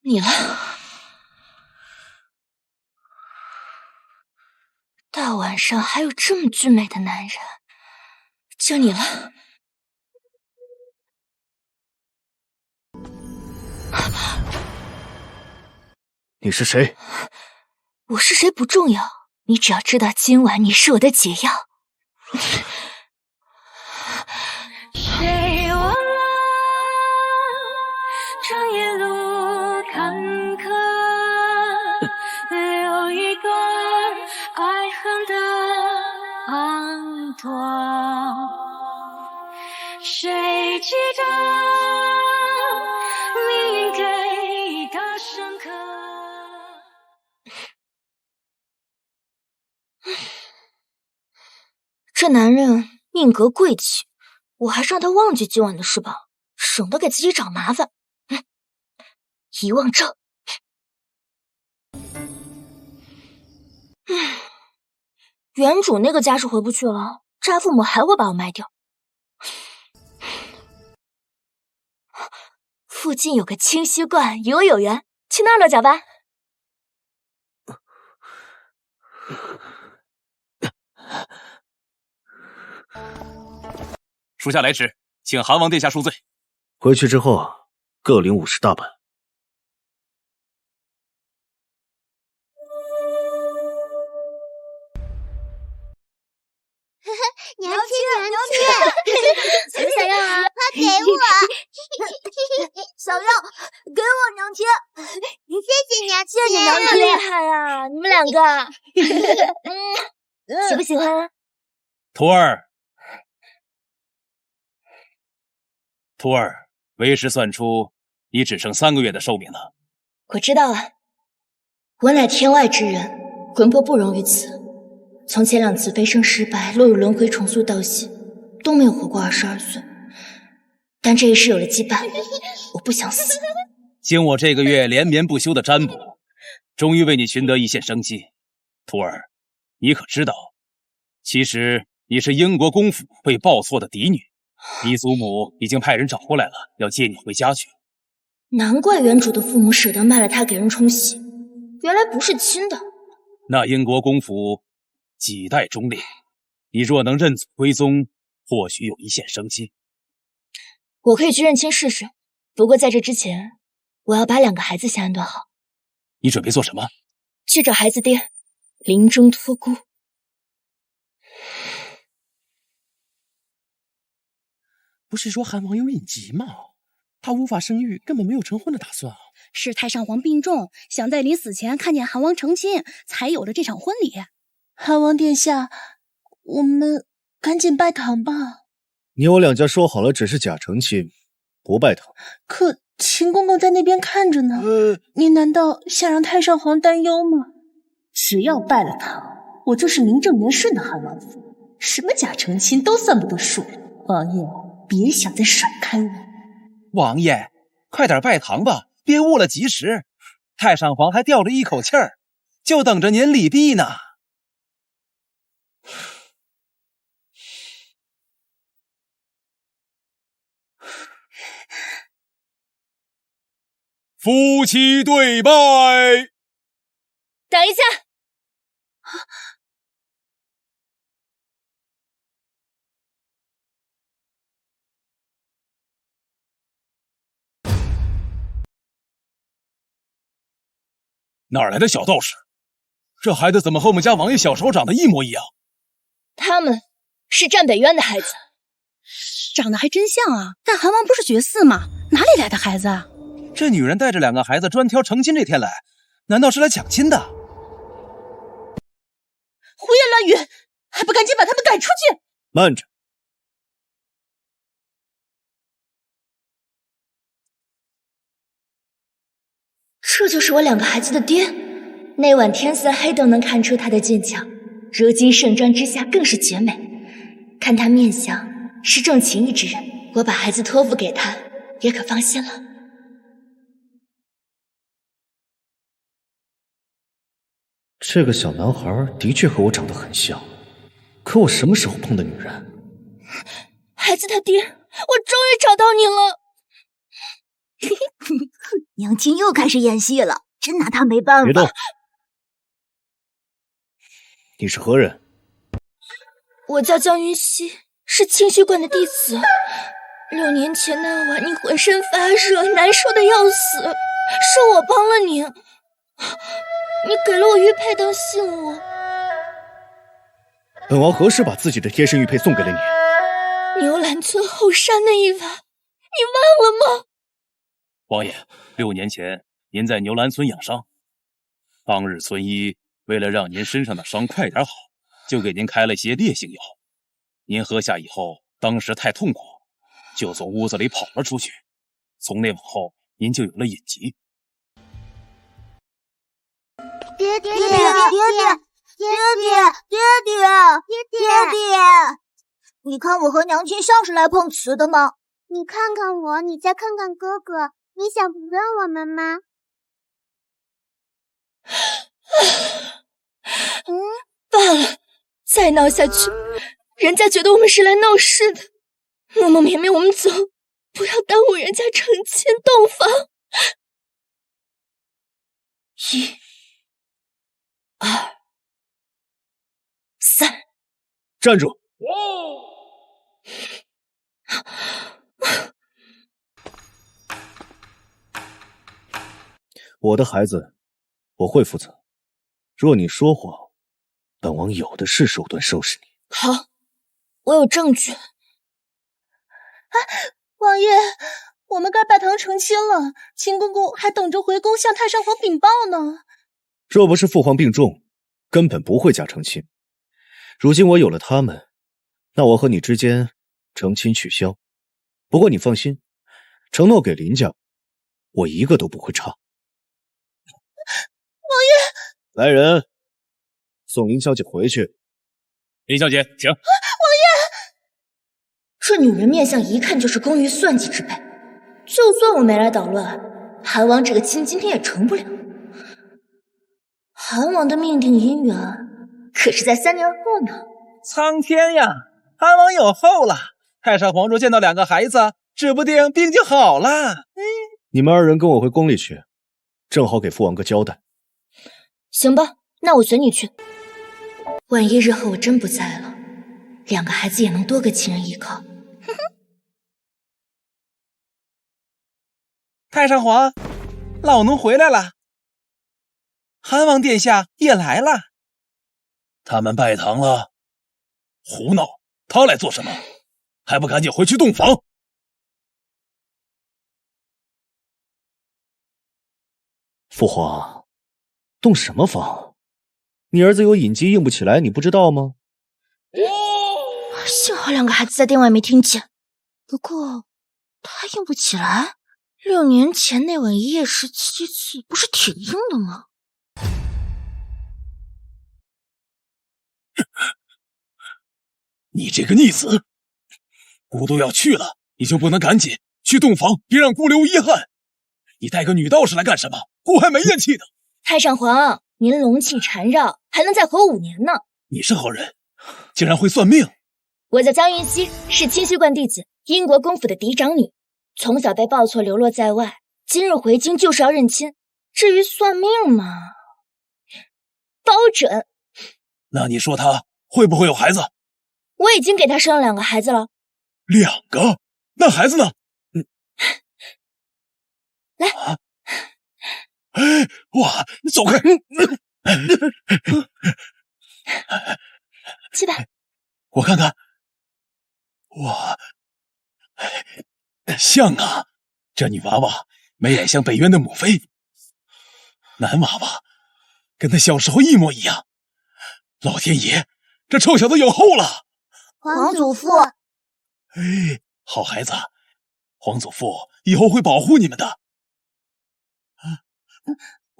你了，大晚上还有这么俊美的男人，就你了。你是谁？我是谁不重要，你只要知道今晚你是我的解药。谁忘了这一路坎坷，留一段爱恨的暗朵。谁记得你给的深刻？这男人命格贵气，我还是让他忘记今晚的事吧，省得给自己找麻烦。遗忘症。原主那个家是回不去了，债父母还会把我卖掉。附近有个清溪观，与我有缘，去那儿落脚吧。属下来迟，请韩王殿下恕罪。回去之后各领50大板。娘亲，想不想要啊？快给我！想要，给我娘亲！谢谢娘亲，谢谢娘亲，厉害啊！你们两个，喜不喜欢？徒儿，为师算出你只剩3个月的寿命了。我知道啊，我乃天外之人，魂魄不容于此。从前2次飞升失败，落入轮回重塑道系，都没有活过22岁。但这一世有了羁绊，我不想死。经我这个月连绵不休的占卜，终于为你寻得一线生机。徒儿，你可知道，其实你是英国公府被报错的嫡女，你祖母已经派人找过来了，要接你回家去。难怪原主的父母舍得卖了她给人冲喜，原来不是亲的。那英国公府几代忠烈，你若能认祖归宗，或许有一线生机。我可以去认亲试试，不过在这之前，我要把2个孩子先安顿好。你准备做什么？去找孩子爹，临终托孤。不是说韩王有隐疾吗？他无法生育，根本没有成婚的打算啊。是太上皇病重，想在临死前看见韩王成亲，才有了这场婚礼。韩王殿下，我们赶紧拜堂吧。你我2家说好了，只是假成亲，不拜堂。可秦公公在那边看着呢，你难道想让太上皇担忧吗？只要拜了堂，我就是名正言顺的韩王府，什么假成亲都算不得数。王爷，别想再甩开我。王爷，快点拜堂吧，别误了吉时。太上皇还吊着一口气儿，就等着您礼毕呢。夫妻对拜。等一下，哪来的小道士？这孩子怎么和我们家王爷小时候长得一模一样？他们是战北渊的孩子，长得还真像啊！但韩王不是绝嗣吗？哪里来的孩子啊？这女人带着2个孩子专挑成亲这天来，难道是来抢亲的？胡言乱语，还不赶紧把他们赶出去！慢着，这就是我2个孩子的爹。那晚天色黑都能看出他的坚强，如今盛装之下更是绝美。看他面相是重情义之人，我把孩子托付给他，也可放心了。这个小男孩的确和我长得很像，可我什么时候碰的女人？孩子他爹，我终于找到你了！娘亲又开始演戏了，真拿她没办别动！法。你是何人？我叫江云溪，是清虚观的弟子。6年前那晚，你浑身发热，难受的要死，是我帮了你。你给了我玉佩当信物。本王何时把自己的贴身玉佩送给了你？牛栏村后山那一晚，你忘了吗？王爷，6年前您在牛栏村养伤，当日村医为了让您身上的伤快点好，就给您开了些烈性药。您喝下以后，当时太痛苦，就从屋子里跑了出去。从那往后，您就有了隐疾。爹爹，你看我和娘亲像是来碰瓷的吗？你看看我，你再看看哥哥，你想不认我们吗？罢了，再闹下去，人家觉得我们是来闹事的。默默绵绵，我们走，不要耽误人家成亲洞房。1、2、3，站住！我的孩子，我会负责。若你说谎，本王有的是手段收拾你。好，我有证据。王爷，我们该拜堂成亲了，秦公公还等着回宫向太上皇禀报呢。若不是父皇病重，根本不会假成亲。如今我有了他们，那我和你之间成亲取消。不过你放心，承诺给林家，我一个都不会差。王爷，来人，送林小姐回去。林小姐，请。王爷，这女人面相一看就是工于算计之辈，就算我没来捣乱，韩王这个亲今天也成不了。韩王的命定姻缘可是在3年后呢。苍天呀，韩王有后了！太上皇若见到2个孩子，指不定病就好了。你们2人跟我回宫里去，正好给父王个交代。行吧，那我随你去。万一日后我真不在了，2个孩子也能多个亲人依靠。太上皇，老奴回来了。韩王殿下也来了。他们拜堂了。胡闹！他来做什么？还不赶紧回去洞房！父皇，洞什么房？你儿子有隐疾，硬不起来，你不知道吗？幸好2个孩子在殿外没听见。不过他硬不起来，6年前那晚一夜17次不是挺硬的吗？你这个逆子，姑都要去了，你就不能赶紧去洞房，别让姑留遗憾。你带个女道士来干什么？姑还没咽气呢。太上皇，您龙气缠绕，还能再活5年呢。你是何人？竟然会算命？我叫江云溪，是清虚观弟子，英国公府的嫡长女，从小被报错流落在外，今日回京就是要认亲。至于算命嘛，包准。那你说他会不会有孩子？我已经给他生了2个孩子了。2个？那孩子呢？来，哎，哇，你走开！起吧，我看看。哇，像啊，这女娃娃眉眼像北渊的母妃，男娃娃跟她小时候一模一样。老天爷，这臭小子有后了！皇祖父，哎，好孩子，皇祖父以后会保护你们的。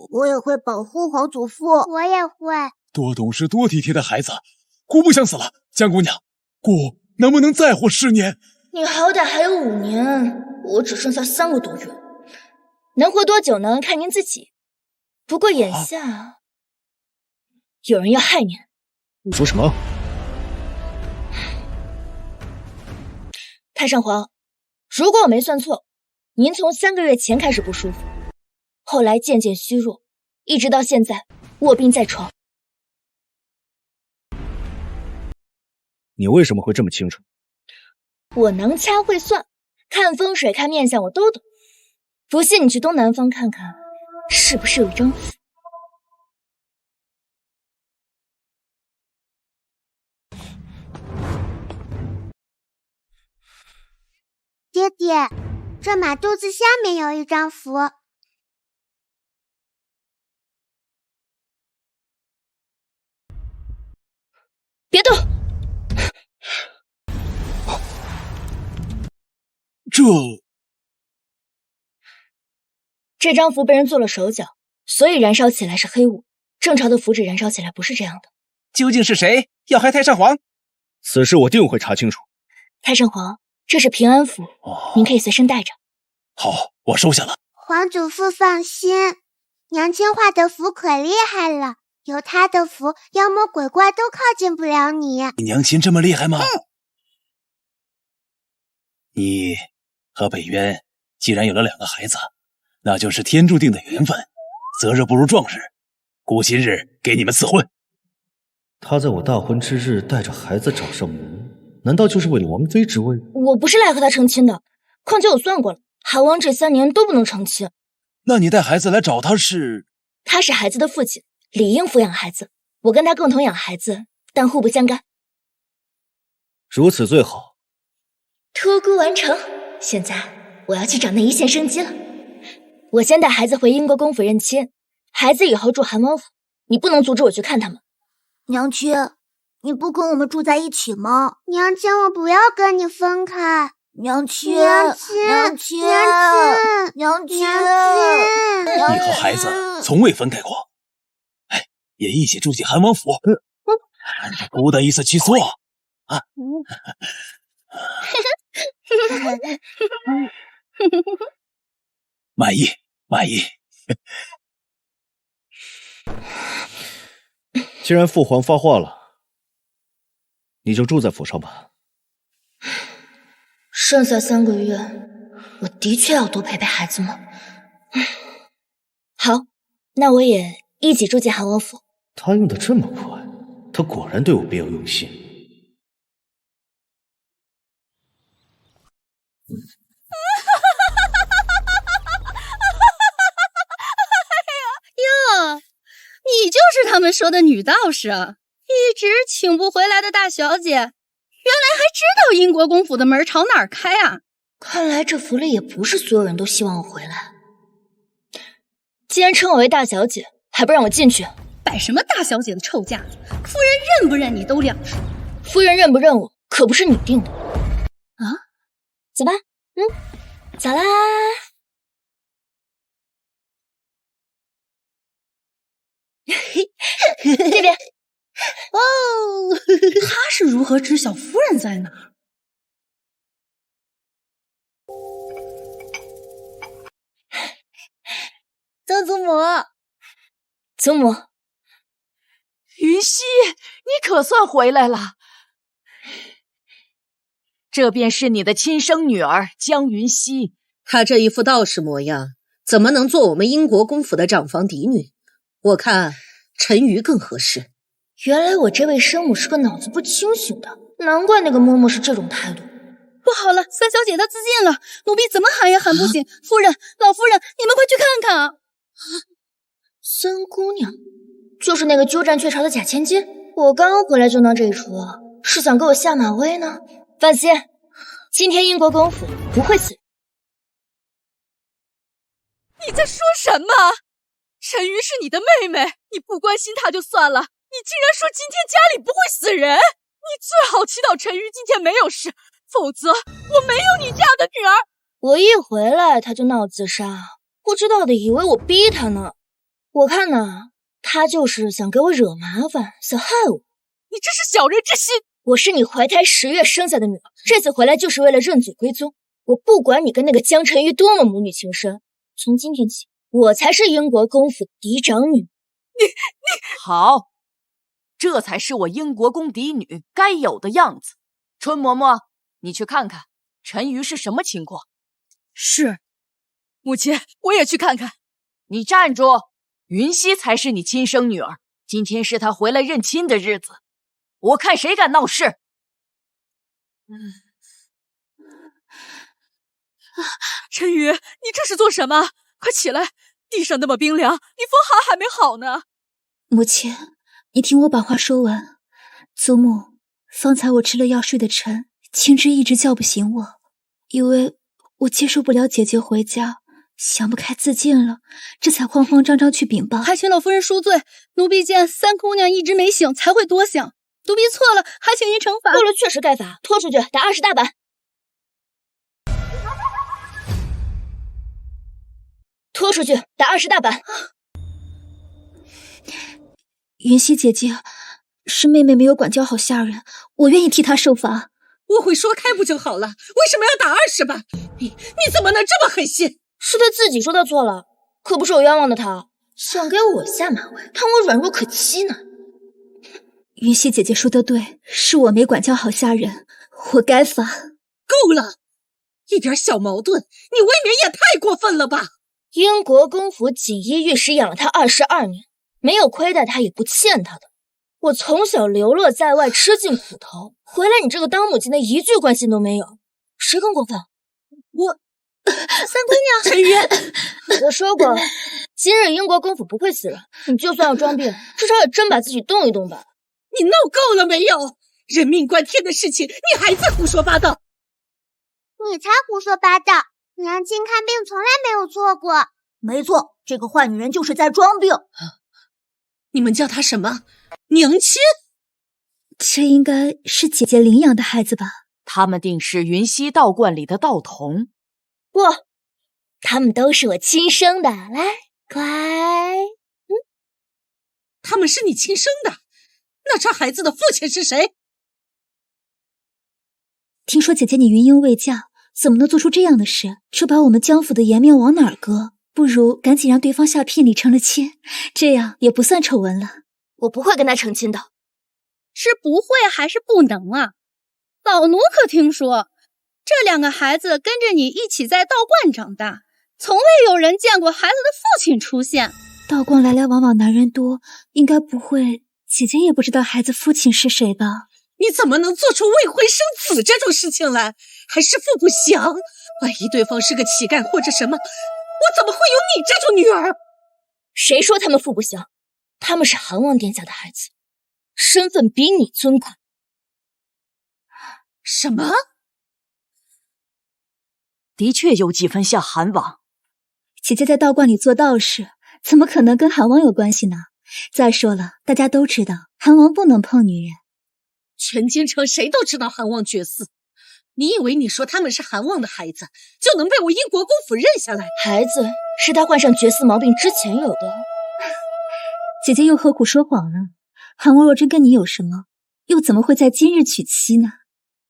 我也会保护皇祖父。我也会。多懂事、多体贴的孩子，姑不想死了。江姑娘，姑能不能再活10年？你好歹还有5年，我只剩下3个多月，能活多久呢？看您自己。不过眼下，有人要害您。你说什么？太上皇，如果我没算错，您从3个月前开始不舒服，后来渐渐虚弱，一直到现在卧病在床。你为什么会这么清楚？我能掐会算，看风水看面相我都懂。不信你去东南方看看，是不是有一张符？爹爹，这马肚子下面有一张符。别动！这张符被人做了手脚，所以燃烧起来是黑雾。正常的符纸燃烧起来不是这样的。究竟是谁要害太上皇？此事我定会查清楚。太上皇，这是平安符，您可以随身带着。好，我收下了。皇祖父放心，娘亲画的符可厉害了，有她的符，妖魔鬼怪都靠近不了你。你娘亲这么厉害吗？你和北渊既然有了2个孩子，那就是天注定的缘分，择日不如撞日，姑今日给你们赐婚。他在我大婚之日带着孩子找上门，难道就是为了王妃之位？我不是来和他成亲的，况且我算过了，韩王这3年都不能成亲。那你带孩子来找他是？他是孩子的父亲，理应抚养孩子，我跟他共同养孩子，但互不相干。如此最好。托孤完成，现在我要去找那一线生机了。我先带孩子回英国公府认亲，孩子以后住韩王府，你不能阻止我去看他们。娘亲，你不跟我们住在一起吗？娘亲，我不要跟你分开。娘亲，娘亲，娘亲，娘亲，你和孩子从未分开过，哎，也一起住进韩王府，姑的意思去做啊。满意，满意。既然父皇发话了，你就住在府上吧。剩下3个月，我的确要多陪陪孩子们。好，那我也一起住进韩王府。他用的这么快，他果然对我别有用心。哟，你就是他们说的女道士，一直请不回来的大小姐，原来还知道英国公府的门朝哪儿开啊！看来这府里也不是所有人都希望我回来。既然称我为大小姐，还不让我进去？摆什么大小姐的臭架子？夫人认不认你都两说。夫人认不认我，可不是你定的。啊，走吧，走啦。这边。哦，他是如何知晓夫人在哪儿？曾祖母，祖母，云溪，你可算回来了。这便是你的亲生女儿江云溪。她这一副道士模样，怎么能做我们英国公府的长房嫡女？我看陈瑜更合适。原来我这位生母是个脑子不清醒的，难怪那个嬷嬷是这种态度。不好了，三小姐她自尽了，奴婢怎么喊也喊不醒。夫人，老夫人，你们快去看看啊！三姑娘，就是那个鸠占鹊巢的假千金。我刚回来就闹这一出，是想给我下马威呢？放心，今天英国公府不会死人。你在说什么？陈瑜是你的妹妹，你不关心她就算了，你竟然说今天家里不会死人！你最好祈祷陈瑜今天没有事，否则我没有你这样的女儿。我一回来他就闹自杀，不知道的以为我逼他呢。我看呢，他就是想给我惹麻烦，想害我。你这是小人之心！我是你怀胎10月生下的女儿，这次回来就是为了认祖归宗。我不管你跟那个江晨瑜多么母女情深，从今天起，我才是英国公府嫡长女。你好，这才是我英国公嫡女该有的样子。春嬷嬷，你去看看陈瑜是什么情况。是，母亲，我也去看看。你站住！云溪才是你亲生女儿，今天是她回来认亲的日子，我看谁敢闹事！陈宇，你这是做什么？快起来！地上那么冰凉，你风寒还没好呢。母亲，你听我把话说完。祖母，方才我吃了药睡得沉，青枝一直叫不醒我，以为我接受不了姐姐回家，想不开自尽了，这才慌慌张张去禀报。还请老夫人恕罪，奴婢见三姑娘一直没醒，才会多想。奴婢错了，还请您惩罚。过了确实该罚，拖出去打20大板。拖出去打20大板。云溪姐姐，是妹妹没有管教好下人，我愿意替她受罚。误会说开不就好了？为什么要打20板？你怎么能这么狠心？是她自己说她错了，可不是我冤枉的她，想给我下马威，看我软弱可欺呢。云溪姐姐说的对，是我没管教好下人，我该罚。够了，一点小矛盾，你未免也太过分了吧！英国公府锦衣玉食养了她22年，没有亏待她，也不欠她的。我从小流落在外，吃尽苦头，回来你这个当母亲的一句关心都没有，谁更过分？我三姑娘，陈宇，我说过，今日英国公府不会死人，你就算要装病，至少也真把自己动一动吧。你闹够了没有？人命关天的事情，你还在胡说八道！你才胡说八道！娘亲看病从来没有错过。没错，这个坏女人就是在装病。你们叫她什么？娘亲？这应该是姐姐领养的孩子吧？他们定是云溪道观里的道童。不，他们都是我亲生的。来，乖。他们是你亲生的？那这孩子的父亲是谁？听说姐姐你云英未嫁，怎么能做出这样的事？这把我们江府的颜面往哪儿搁？不如赶紧让对方下聘礼成了亲，这样也不算丑闻了。我不会跟他成亲的。是不会还是不能啊？老奴可听说，这2个孩子跟着你一起在道观长大，从未有人见过孩子的父亲出现。道观来来往往男人多，应该不会，姐姐也不知道孩子父亲是谁吧？你怎么能做出未婚生子这种事情来？还是父不详？万一对方是个乞丐或者什么，我怎么会有你这种女儿？谁说他们父不详？他们是韩王殿下的孩子，身份比你尊贵。什么？的确有几分像韩王。姐姐在道观里做道士，怎么可能跟韩王有关系呢？再说了，大家都知道韩王不能碰女人。全京城谁都知道韩王绝嗣，你以为你说他们是韩王的孩子，就能被我英国公府认下来？孩子是他患上绝嗣毛病之前有的。姐姐又何苦说谎呢？韩王若真跟你有什么，又怎么会在今日娶妻呢？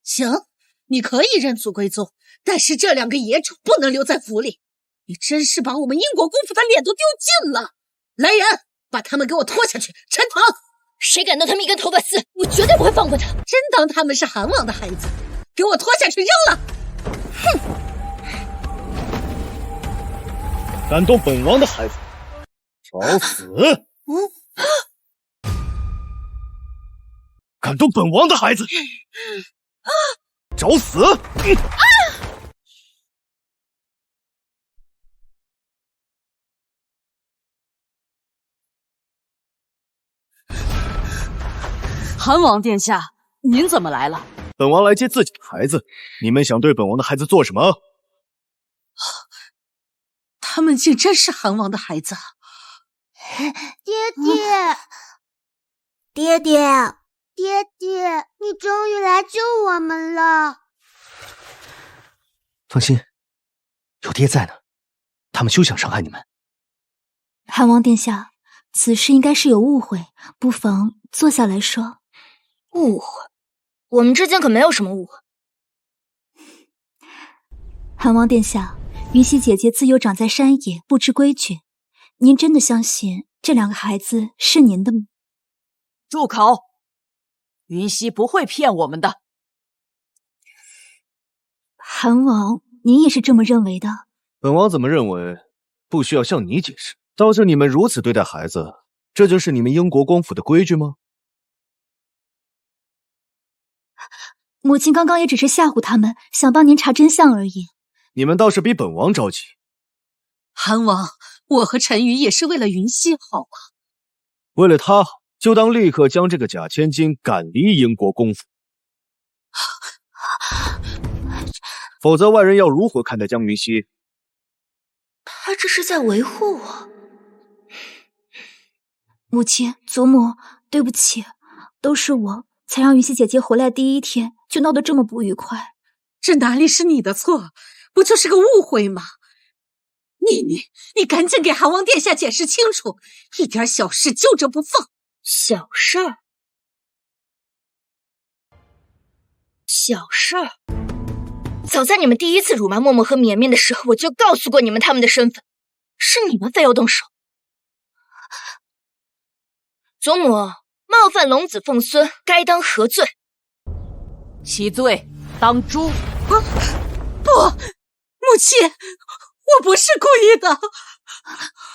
行，你可以认祖归宗，但是这2个野种不能留在府里。你真是把我们英国公府的脸都丢尽了！来人，把他们给我拖下去，陈堂！谁敢动他们一根头发丝，我绝对不会放过他！真当他们是韩王的孩子，给我拖下去扔了！哼！敢动本王的孩子，找死！敢动本王的孩子，找死！韩王殿下，您怎么来了？本王来接自己的孩子，你们想对本王的孩子做什么？他们竟真是韩王的孩子！爹爹，你终于来救我们了！放心，有爹在呢，他们休想伤害你们。韩王殿下，此事应该是有误会，不妨坐下来说。误会？我们之间可没有什么误会。韩王殿下，云溪姐姐自幼长在山野，不知规矩，您真的相信这2个孩子是您的吗？住口！云溪不会骗我们的。韩王，您也是这么认为的？本王怎么认为，不需要向你解释。倒是你们如此对待孩子，这就是你们英国公府的规矩吗？母亲刚刚也只是吓唬他们，想帮您查真相而已。你们倒是比本王着急。韩王，我和陈宇也是为了云溪好啊。为了他好，就当立刻将这个假千金赶离英国公府。否则外人要如何看待江云溪？他这是在维护我。母亲、祖母，对不起，都是我才让云溪姐姐回来第一天就闹得这么不愉快。这哪里是你的错，不就是个误会吗？你赶紧给韩王殿下解释清楚，一点小事揪着不放。小事儿？小事儿？早在你们第一次辱骂默默和绵绵的时候，我就告诉过你们他们的身份，是你们非要动手。祖母冒犯龙子凤孙，该当何罪？其罪当诛。不，母亲，我不是故意的。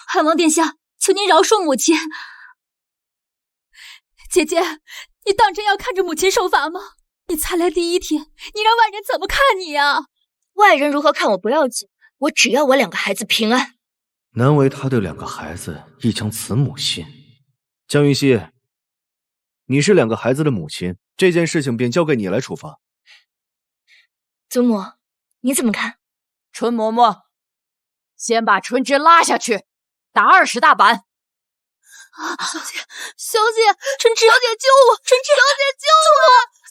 汉王殿下，求您饶恕母亲。姐姐，你当真要看着母亲受罚吗？你才来第一天，你让外人怎么看你呀？外人如何看我不要紧，我只要我两个孩子平安。难为他对两个孩子一腔慈母心。江云溪，你是两个孩子的母亲，这件事情便交给你来处罚。祖母，你怎么看？春嬷嬷，先把春枝拉下去，打20大板。小姐，春枝，小姐救我！春枝，小姐救我！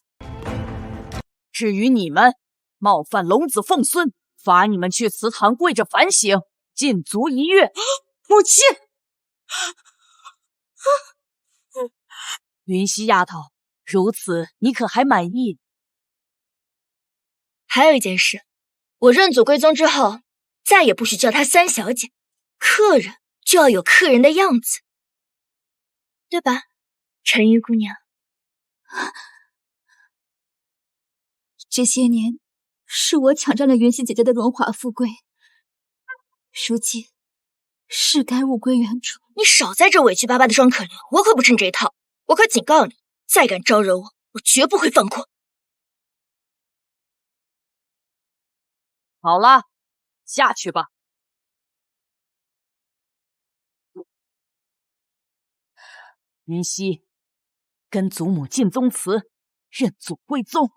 至于你们冒犯龙子凤孙，罚你们去祠堂跪着反省，禁足1月。母亲，云溪丫头，如此你可还满意？还有一件事，我认祖归宗之后，再也不许叫她三小姐，客人就要有客人的样子，对吧，陈玉姑娘？这些年是我抢占了云溪姐姐的荣华富贵，如今是该物归原主。你少在这委屈巴巴的装可怜，我可不吃这一套。我可警告你，再敢招惹我，我绝不会放过。好了，下去吧。云溪，跟祖母进宗祠，认祖归宗。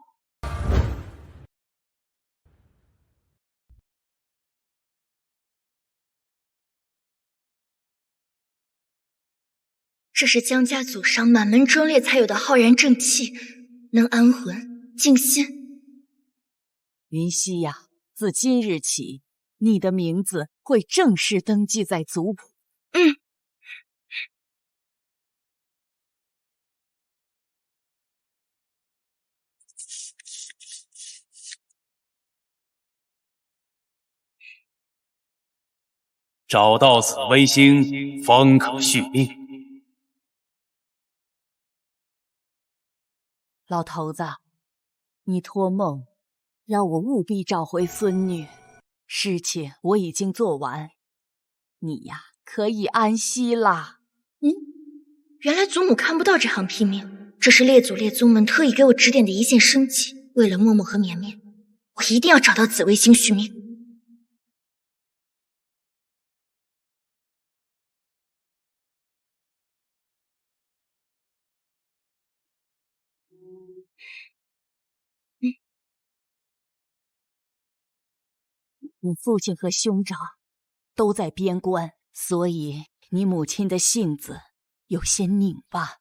这是江家祖上满门忠烈才有的浩然正气，能安魂静心。云溪呀，自今日起，你的名字会正式登记在族谱。找到紫微星，方可续命。老头子，你托梦让我务必找回孙女，事情我已经做完，你呀可以安息啦。原来祖母看不到这行批命，这是列祖列宗们特意给我指点的一线生机。为了默默和绵绵，我一定要找到紫微星续命。你父亲和兄长都在边关，所以你母亲的性子有些拧巴。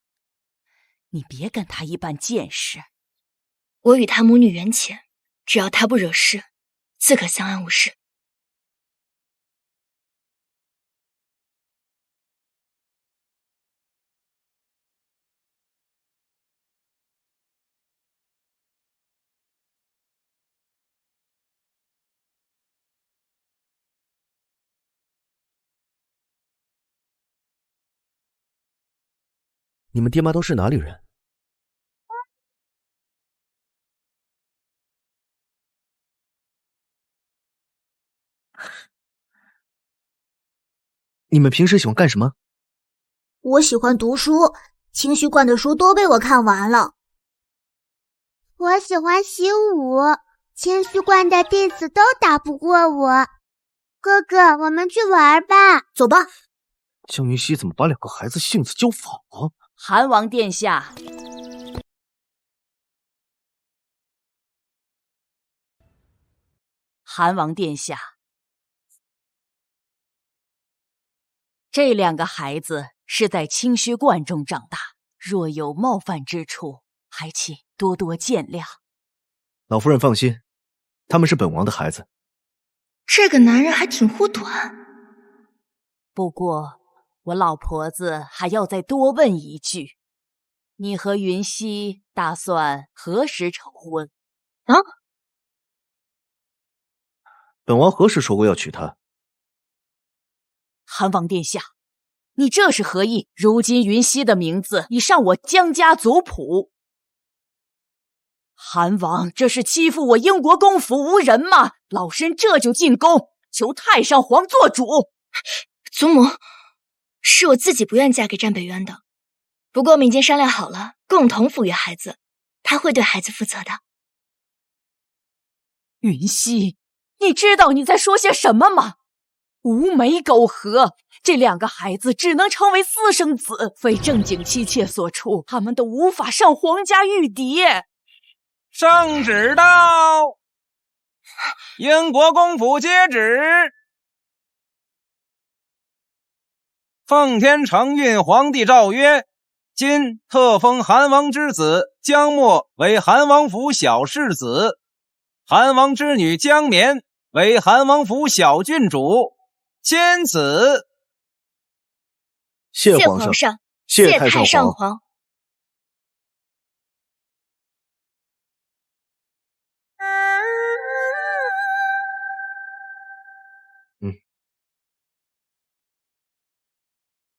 你别跟他一般见识。我与他母女缘浅，只要他不惹事，自可相安无事。你们爹妈都是哪里人？你们平时喜欢干什么？我喜欢读书，清虚观的书都被我看完了。我喜欢习武，清虚观的弟子都打不过我。哥哥，我们去玩吧。走吧。江云熙怎么把2个孩子性子教反了？韩王殿下，韩王殿下，这2个孩子是在清虚观中长大，若有冒犯之处，还请多多见谅。老夫人放心，他们是本王的孩子。这个男人还挺护短。不过，我老婆子还要再多问一句：你和云溪打算何时成婚？啊？本王何时说过要娶她？韩王殿下，你这是何意？如今云溪的名字已上我江家族谱，韩王这是欺负我英国公府无人吗？老身这就进宫，求太上皇做主。祖母，是我自己不愿嫁给战北渊的，不过我们已经商量好了，共同抚育孩子，他会对孩子负责的。云溪，你知道你在说些什么吗？无媒苟合，这2个孩子只能成为私生子，非正经妻妾所出，他们都无法上皇家玉牒。圣旨到，英国公府接旨。奉天承运皇帝诏曰：今特封韩王之子江默为韩王府小世子，韩王之女江绵为韩王府小郡主。钦此。谢皇上，谢太上皇。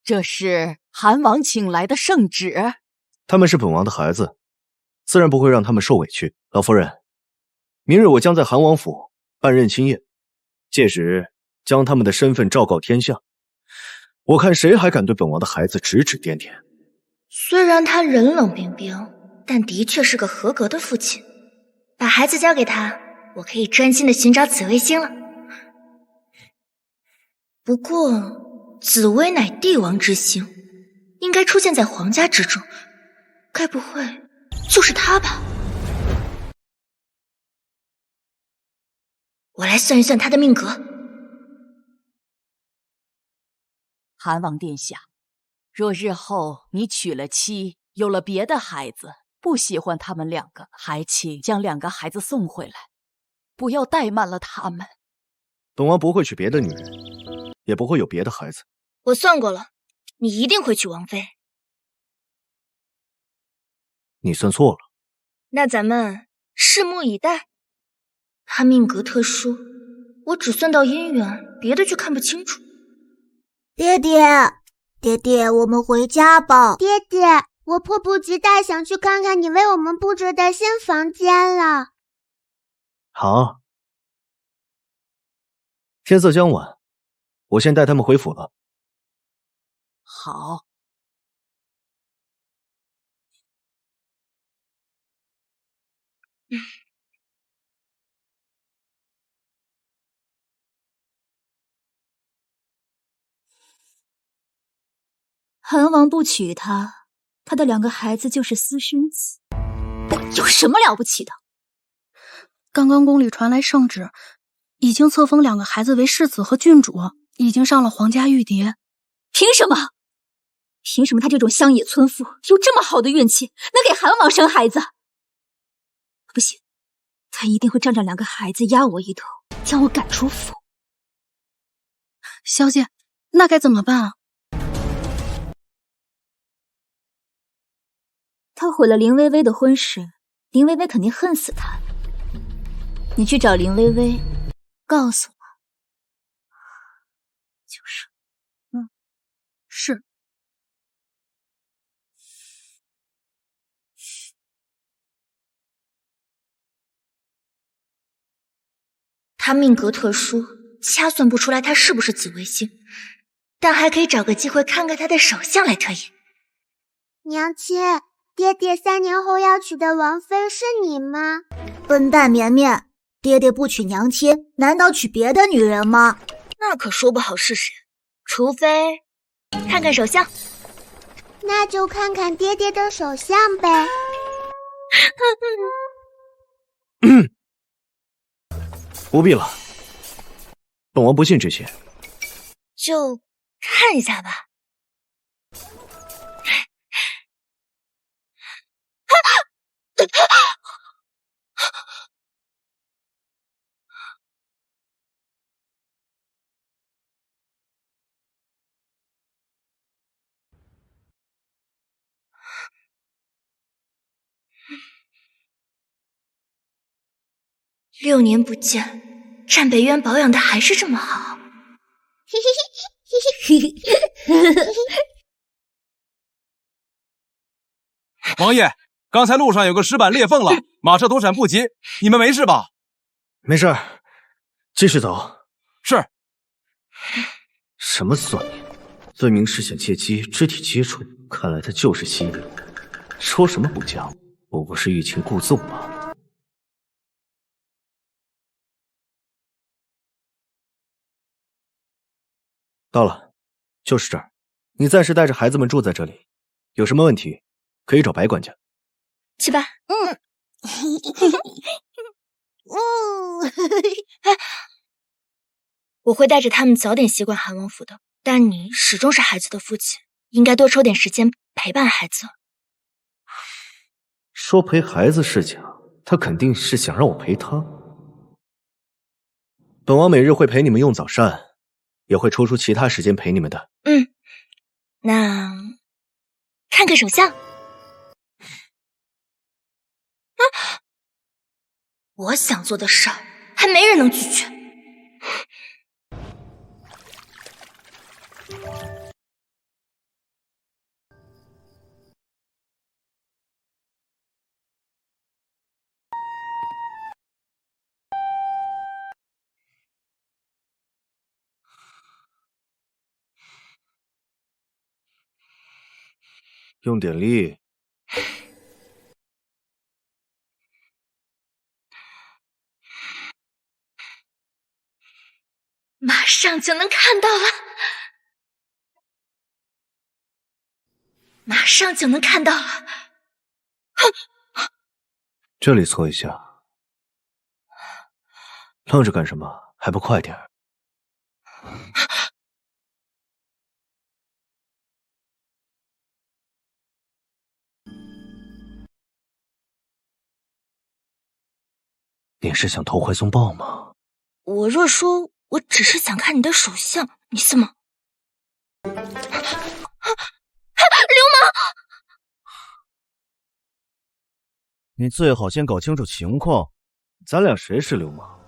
这是韩王请来的圣旨。他们是本王的孩子，自然不会让他们受委屈。老夫人，明日我将在韩王府办认亲宴，届时将他们的身份昭告天下。我看谁还敢对本王的孩子指指点点。虽然他人冷冰冰，但的确是个合格的父亲。把孩子交给他，我可以专心的寻找紫微星了。不过紫薇乃帝王之星，应该出现在皇家之中，该不会就是他吧？我来算一算他的命格。韩王殿下，若日后你娶了妻，有了别的孩子，不喜欢他们2个，还请将2个孩子送回来，不要怠慢了他们。本王不会娶别的女人，也不会有别的孩子。我算过了，你一定会娶王妃。你算错了。那咱们拭目以待。他命格特殊，我只算到姻缘，别的却看不清楚。爹爹，我们回家吧。爹爹，我迫不及待想去看看你为我们布置的新房间了。好。天色将晚，我先带他们回府了。好。韩王不娶她，他的2个孩子就是私生子，有什么了不起的？刚刚宫里传来圣旨，已经册封2个孩子为世子和郡主，已经上了皇家玉牒。凭什么？凭什么他这种乡野村妇有这么好的运气，能给韩王生孩子？不行，他一定会仗着2个孩子压我一头，将我赶出府。小姐，那该怎么办啊？他毁了林薇薇的婚事，林薇薇肯定恨死他了。你去找林薇薇，告诉她，就是，是。他命格特殊，掐算不出来他是不是紫微星。但还可以找个机会看看他的手相来特饮。娘亲，爹爹3年后要娶的王妃是你吗？笨蛋绵绵，爹爹不娶娘亲，难道娶别的女人吗？那可说不好是谁，除非看看手相。那就看看爹爹的手相呗。不必了，本王不信这些。就看一下吧。6年不见，战北渊保养的还是这么好。王爷，刚才路上有个石板裂缝了，马车躲闪不及，你们没事吧？没事儿，继续走。是。什么算命？分明是想借机肢体接触，看来他就是心理。说什么不讲，不过是欲擒故纵罢了。到了，就是这儿。你暂时带着孩子们住在这里，有什么问题可以找白管家。去吧。我会带着他们早点习惯韩王府的，但你始终是孩子的父亲，应该多抽点时间陪伴孩子。说陪孩子是假，他肯定是想让我陪他。本王每日会陪你们用早膳，也会抽出其他时间陪你们的。那看看手相。我想做的事儿，还没人能拒绝。用点力。马上就能看到了，马上就能看到了。这里搓一下，愣着干什么？还不快点儿！你是想投怀送抱吗？我若说我只是想看你的手相，你信吗？流氓！你最好先搞清楚情况，咱俩谁是流氓？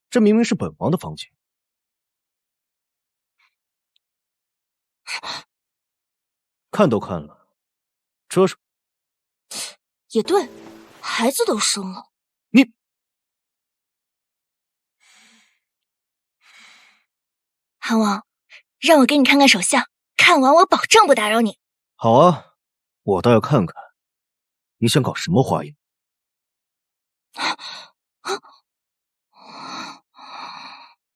这明明是本王的房间。看都看了，遮什么？也对，孩子都生了。你韩王，让我给你看看手相，看完我保证不打扰你。好啊，我倒要看看你想搞什么花样。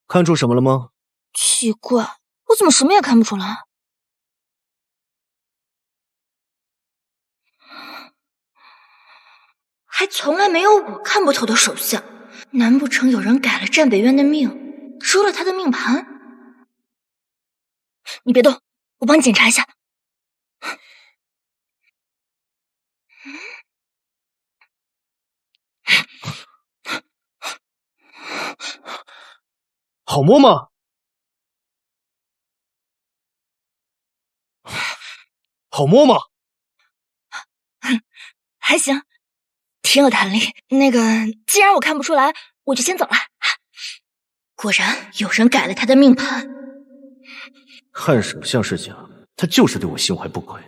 看出什么了吗？奇怪，我怎么什么也看不出来？还从来没有我看不透的手相，难不成有人改了战北渊的命，收了他的命盘？你别动，我帮你检查一下。好摸吗？好摸吗？还行，挺有弹力。那个，既然我看不出来，我就先走了。果然有人改了他的命盘。看手相是假，他就是对我心怀不轨。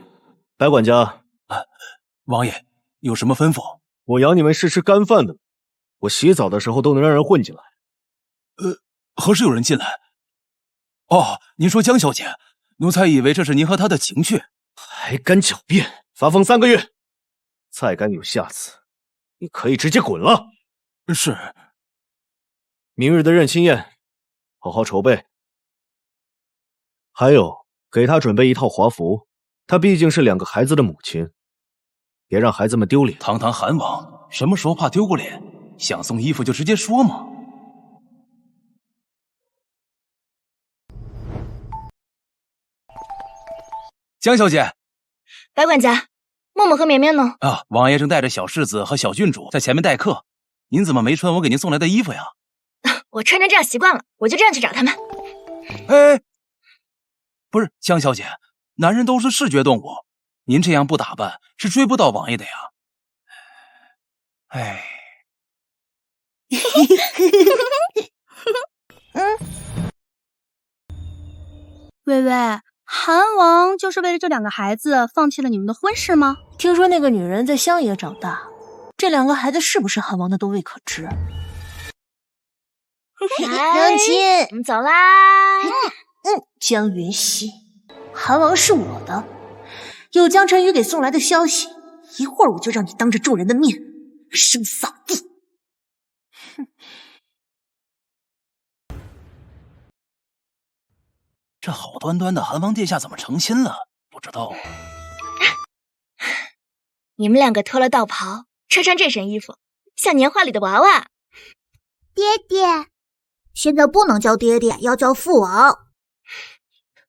白管家，王爷有什么吩咐？我养你们是吃干饭的，我洗澡的时候都能让人混进来。何时有人进来？哦，您说江小姐，奴才以为这是您和她的情趣。还敢狡辩，罚俸3个月。再敢有下次，你可以直接滚了。是。明日的认亲宴，好好筹备。还有，给她准备一套华服，她毕竟是2个孩子的母亲，别让孩子们丢脸。堂堂韩王，什么时候怕丢过脸？想送衣服就直接说嘛。江小姐，白管家，默默和绵绵呢？啊，王爷正带着小世子和小郡主在前面待客。您怎么没穿我给您送来的衣服呀？我穿成这样习惯了，我就这样去找他们。哎，不是江小姐，男人都是视觉动物，您这样不打扮是追不到王爷的呀。哎，微微，韩王就是为了这2个孩子放弃了你们的婚事吗？听说那个女人在乡野长大，这2个孩子是不是韩王的都未可知。娘亲，我们走啦。江云熙，韩王是我的，有江晨宇给送来的消息，一会儿我就让你当着众人的面生扫地。这好端端的韩王殿下怎么成亲了？不知道。你们2个脱了道袍，穿这身衣服，像年画里的娃娃。爹爹，现在不能叫爹爹，要叫父王。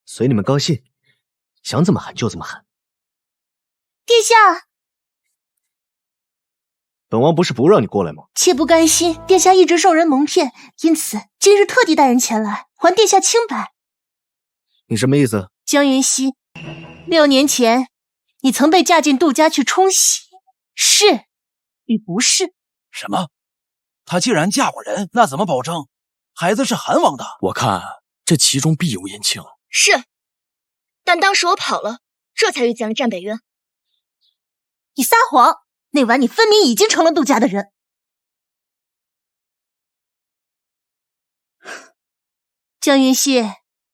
随你们高兴，想怎么喊就怎么喊。殿下，本王不是不让你过来吗？妾不甘心殿下一直受人蒙骗，因此今日特地带人前来还殿下清白。你什么意思？江云熙，6年前你曾被嫁进杜家去冲喜，是与不是？什么？她既然嫁过人，那怎么保证孩子是韩王的？我看这其中必有隐情。是，但当时我跑了，这才遇见了战北渊。你撒谎！那晚你分明已经成了杜家的人。江云熙，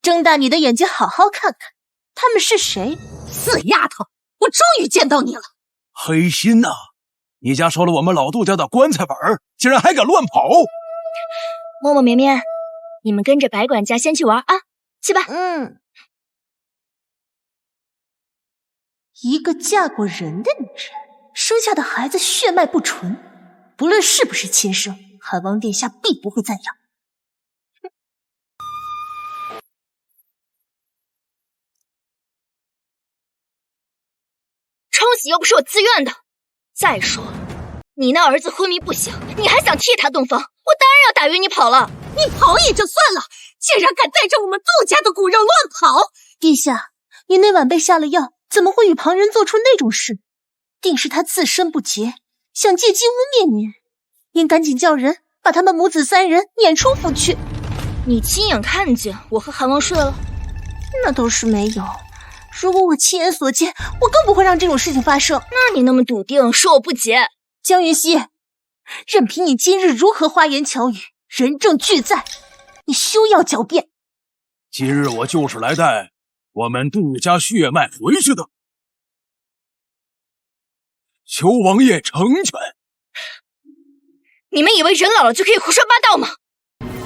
睁大你的眼睛，好好看看，他们是谁？死丫头，我终于见到你了！黑心呐！你家收了我们老杜家的棺材本，竟然还敢乱跑！默默绵绵，你们跟着白管家先去玩啊，去吧。一个嫁过人的女人，生下的孩子血脉不纯，不论是不是亲生，韩王殿下必不会赞扬。冲喜又不是我自愿的。再说，你那儿子昏迷不醒，你还想替他洞房，我当然要打晕你跑了。你跑也就算了，竟然敢带着我们杜家的骨肉乱跑！殿下，你那晚被下了药，怎么会与旁人做出那种事？定是他自身不洁，想借机污蔑你，应赶紧叫人把他们母子3人撵出府去。你亲眼看见我和韩王睡了？那倒是没有。如果我亲眼所见，我更不会让这种事情发生。那你那么笃定说我不洁？江云熙，任凭你今日如何花言巧语，人证俱在，你休要狡辩。今日我就是来带我们杜家血脉回去的，求王爷成全。你们以为人老了就可以胡说八道吗？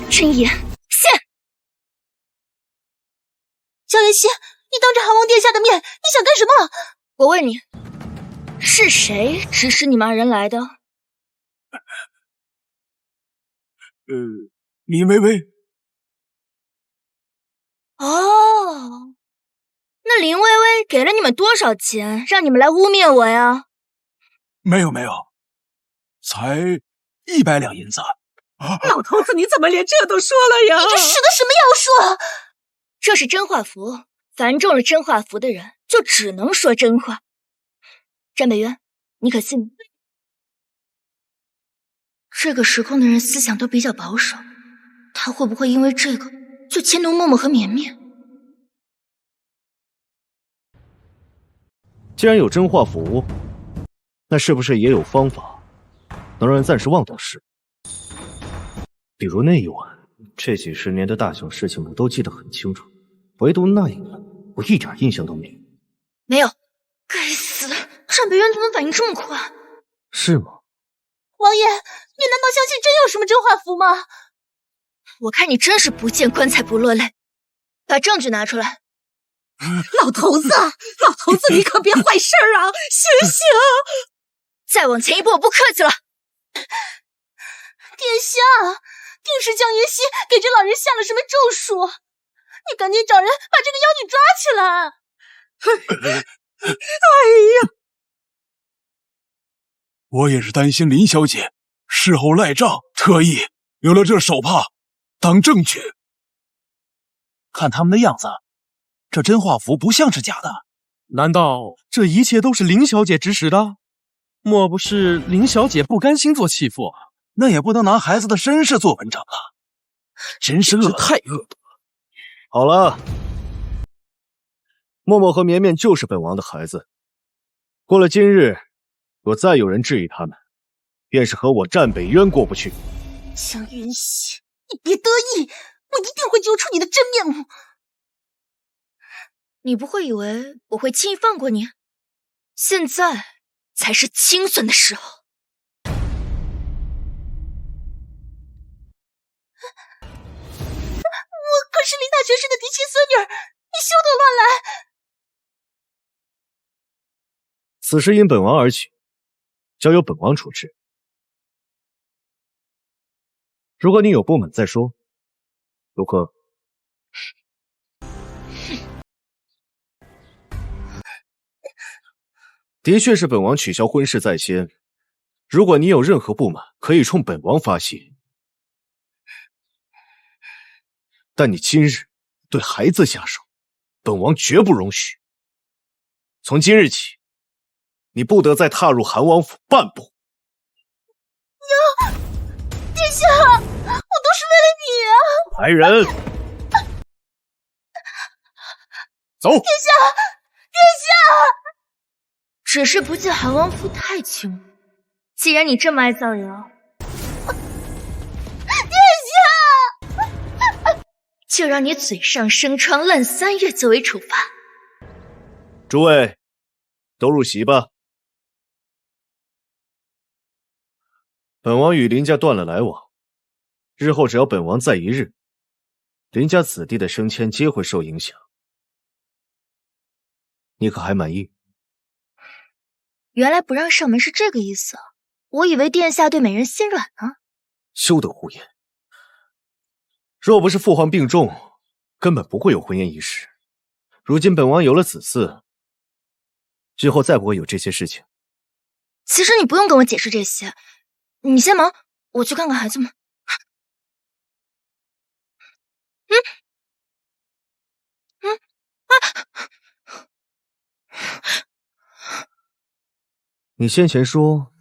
真言现！江云熙，你当着韩王殿下的面，你想干什么？我问你，是谁指使你们2人来的？林微微。哦，那林微微给了你们多少钱，让你们来污蔑我呀？没有，才100两银子。老头子，你怎么连这都说了呀？你这使的什么妖术？这是真话符，凡中了真话符的人，就只能说真话。战北渊，你可信？这个时空的人思想都比较保守，他会不会因为这个就迁怒默默和绵绵？既然有真话符，那是不是也有方法能让人暂时忘掉事？比如那一晚，这几十年的大小事情我都记得很清楚，唯独那一晚我一点印象都没有。没有，该死，战北渊怎么反应这么快？是吗？王爷，你难道相信真有什么真画符吗？我看你真是不见棺材不落泪，把证据拿出来。老头子，老头子，你可别坏事儿啊！醒醒！再往前一步，我不客气了。殿下，定是江云熙给这老人下了什么咒术，你赶紧找人把这个妖女抓起来。哎呀，我也是担心林小姐事后赖账，特意留了这手帕当证据。看他们的样子，这真画符不像是假的。难道这一切都是林小姐指使的？莫不是林小姐不甘心做弃妇？那也不能拿孩子的身世做文章啊！真是恶，太恶毒了。好了，默默和绵绵就是本王的孩子。过了今日，若再有人质疑他们，便是和我战北渊过不去。江云熙，你别得意，我一定会揪出你的真面目。你不会以为我会轻易放过你？现在才是清算的时候。我可是林大学士的嫡亲孙女，你休得乱来！此事因本王而起，交由本王处置。如果你有不满再说，如何？的确是本王取消婚事在先，如果你有任何不满，可以冲本王发泄。但你今日对孩子下手，本王绝不容许。从今日起，你不得再踏入韩王府半步。娘，殿下，我都是为了你啊！来人，走！殿下，殿下！只是不进韩王府太轻。既然你这么爱造谣，殿下，就让你嘴上生疮烂3月作为处罚。诸位，都入席吧。本王与林家断了来往，日后只要本王在一日，林家子弟的升迁皆会受影响。你可还满意？原来不让上门是这个意思，我以为殿下对美人心软呢。休得胡言！若不是父皇病重，根本不会有婚宴仪式。如今本王有了子嗣，之后再不会有这些事情。其实你不用跟我解释这些，你先忙，我去看看孩子们。你先前说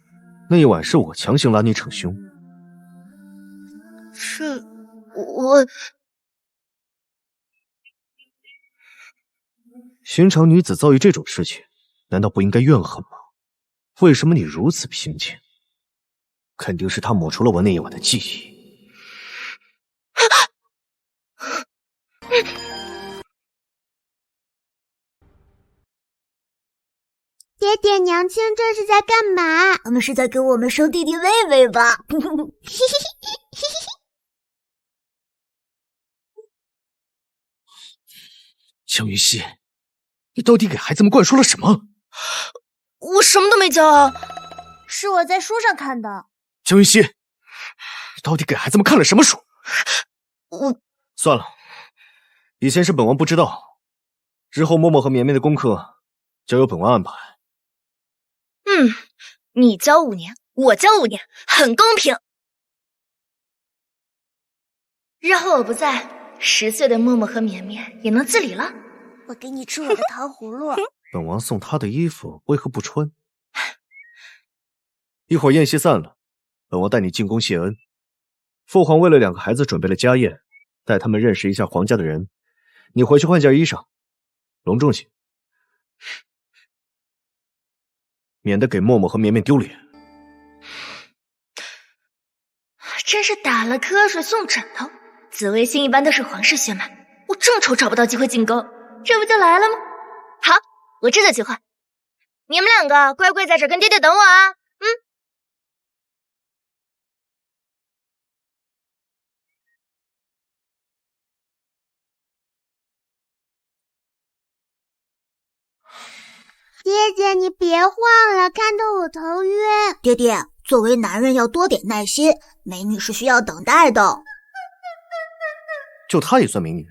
那一晚是我强行拉你逞凶，是我。寻常女子遭遇这种事情，难道不应该怨恨吗？为什么你如此平静？肯定是他抹除了我那一晚的记忆。爹爹娘亲这是在干嘛？他们是在给我们生弟弟妹妹吧？江云熙，你到底给孩子们灌输了什么？我什么都没教啊，是我在书上看的。江云熙，你到底给孩子们看了什么书？我算了，以前是本王不知道，日后默默和绵绵的功课交由本王安排。你教5年，我教5年，很公平。日后我不在，10岁的默默和绵绵也能自理了。我给你吃我的糖葫芦。本王送他的衣服为何不穿？一会儿宴席散了，本王带你进宫谢恩。父皇为了2个孩子准备了家宴，带他们认识一下皇家的人。你回去换件衣裳，隆重些，免得给默默和绵绵丢脸。真是打了瞌睡送枕头，紫微星一般都是皇室血脉，我正愁找不到机会进宫，这不就来了吗？好，我这就去换。你们两个乖乖在这跟爹爹等我啊！爹爹，你别晃了，看得我头晕。爹爹，作为男人要多点耐心，美女是需要等待的。就她也算美女？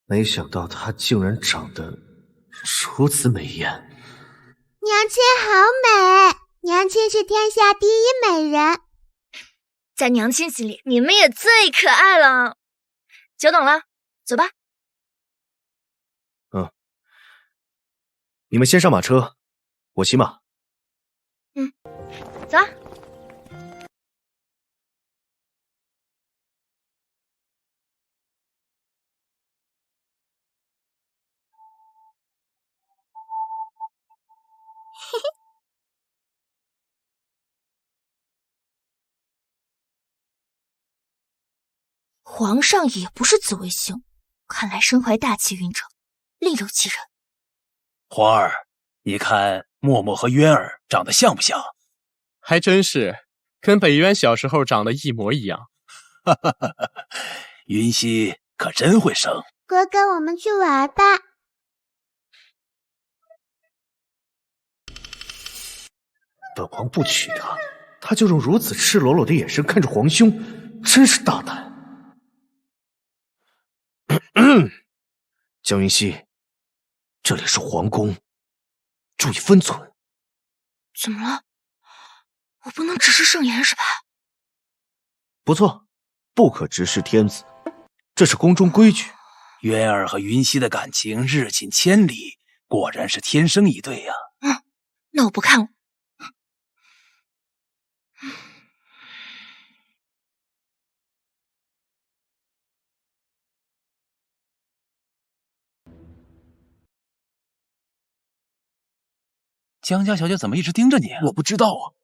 没想到她竟然长得如此美艳。娘亲好美，娘亲是天下第一美人。在娘亲心里，你们也最可爱了。久等了，走吧。你们先上马车，我骑马。走啊。皇上也不是紫微星，看来身怀大气运者，另有其人。皇儿，你看默默和渊儿长得像不像？还真是，跟北渊小时候长得一模一样。云溪可真会生。哥哥，我们去玩吧。本王不娶她，她就用如此赤裸裸的眼神看着皇兄，真是大胆。江云溪，这里是皇宫，注意分寸。怎么了？我不能直视圣颜是吧？不错，不可直视天子，这是宫中规矩。渊儿和云溪的感情日近千里，果然是天生一对呀。那我不看了。江家小姐怎么一直盯着你啊？我不知道啊。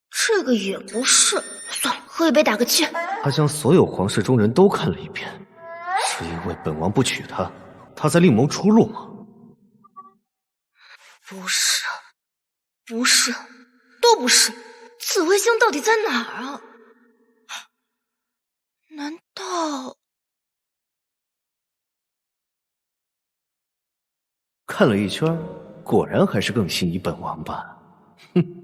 这个也不是，算了，喝一杯打个气。他将所有皇室中人都看了一遍，是因为本王不娶她，他在另谋出路吗？不是，不是，都不是。紫微星到底在哪儿啊？难道……看了一圈，果然还是更心仪本王吧。哼。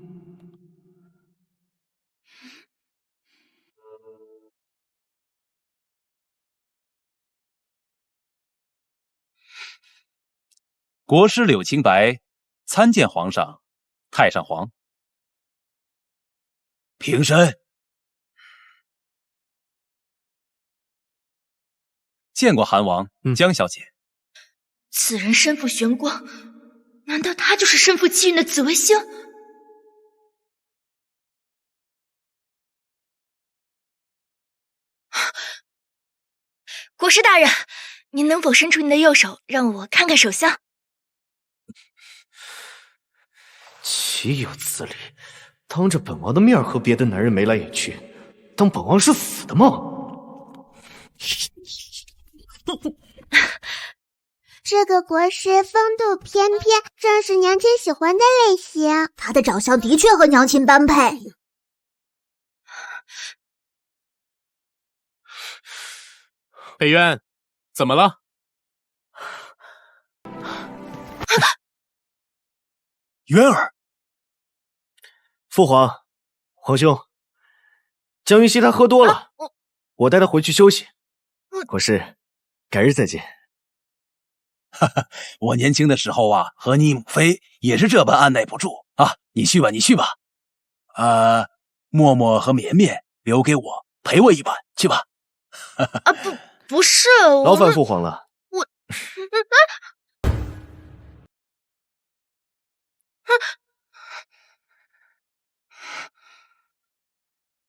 国师柳青白参见皇上、太上皇。平身。见过韩王、江小姐。此人身负玄光，难道他就是身负气运的紫微星？国师大人，您能否伸出您的右手，让我看看手相？岂有此理！当着本王的面和别的男人眉来眼去，当本王是死的吗？这个国师风度翩翩，正是娘亲喜欢的类型。他的长相的确和娘亲般配。北渊，怎么了？渊儿，父皇，皇兄，江云溪他喝多了，我带他回去休息。国师，改日再见。哈哈，我年轻的时候啊，和你母妃也是这般按耐不住啊。你去吧，你去吧。默默和绵绵留给我，陪我一晚，去吧。不是，劳烦父皇了。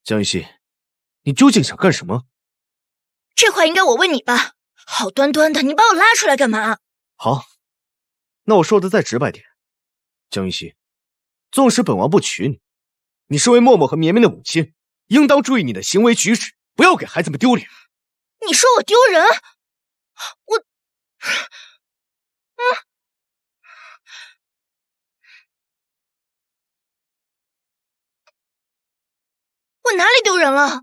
江玉溪，你究竟想干什么？这话应该我问你吧。好端端的，你把我拉出来干嘛？好，那我说的再直白点，江玉溪，纵使本王不娶你，你身为默默和绵绵的母亲，应当注意你的行为举止，不要给孩子们丢脸。你说我丢人？我哪里丢人了？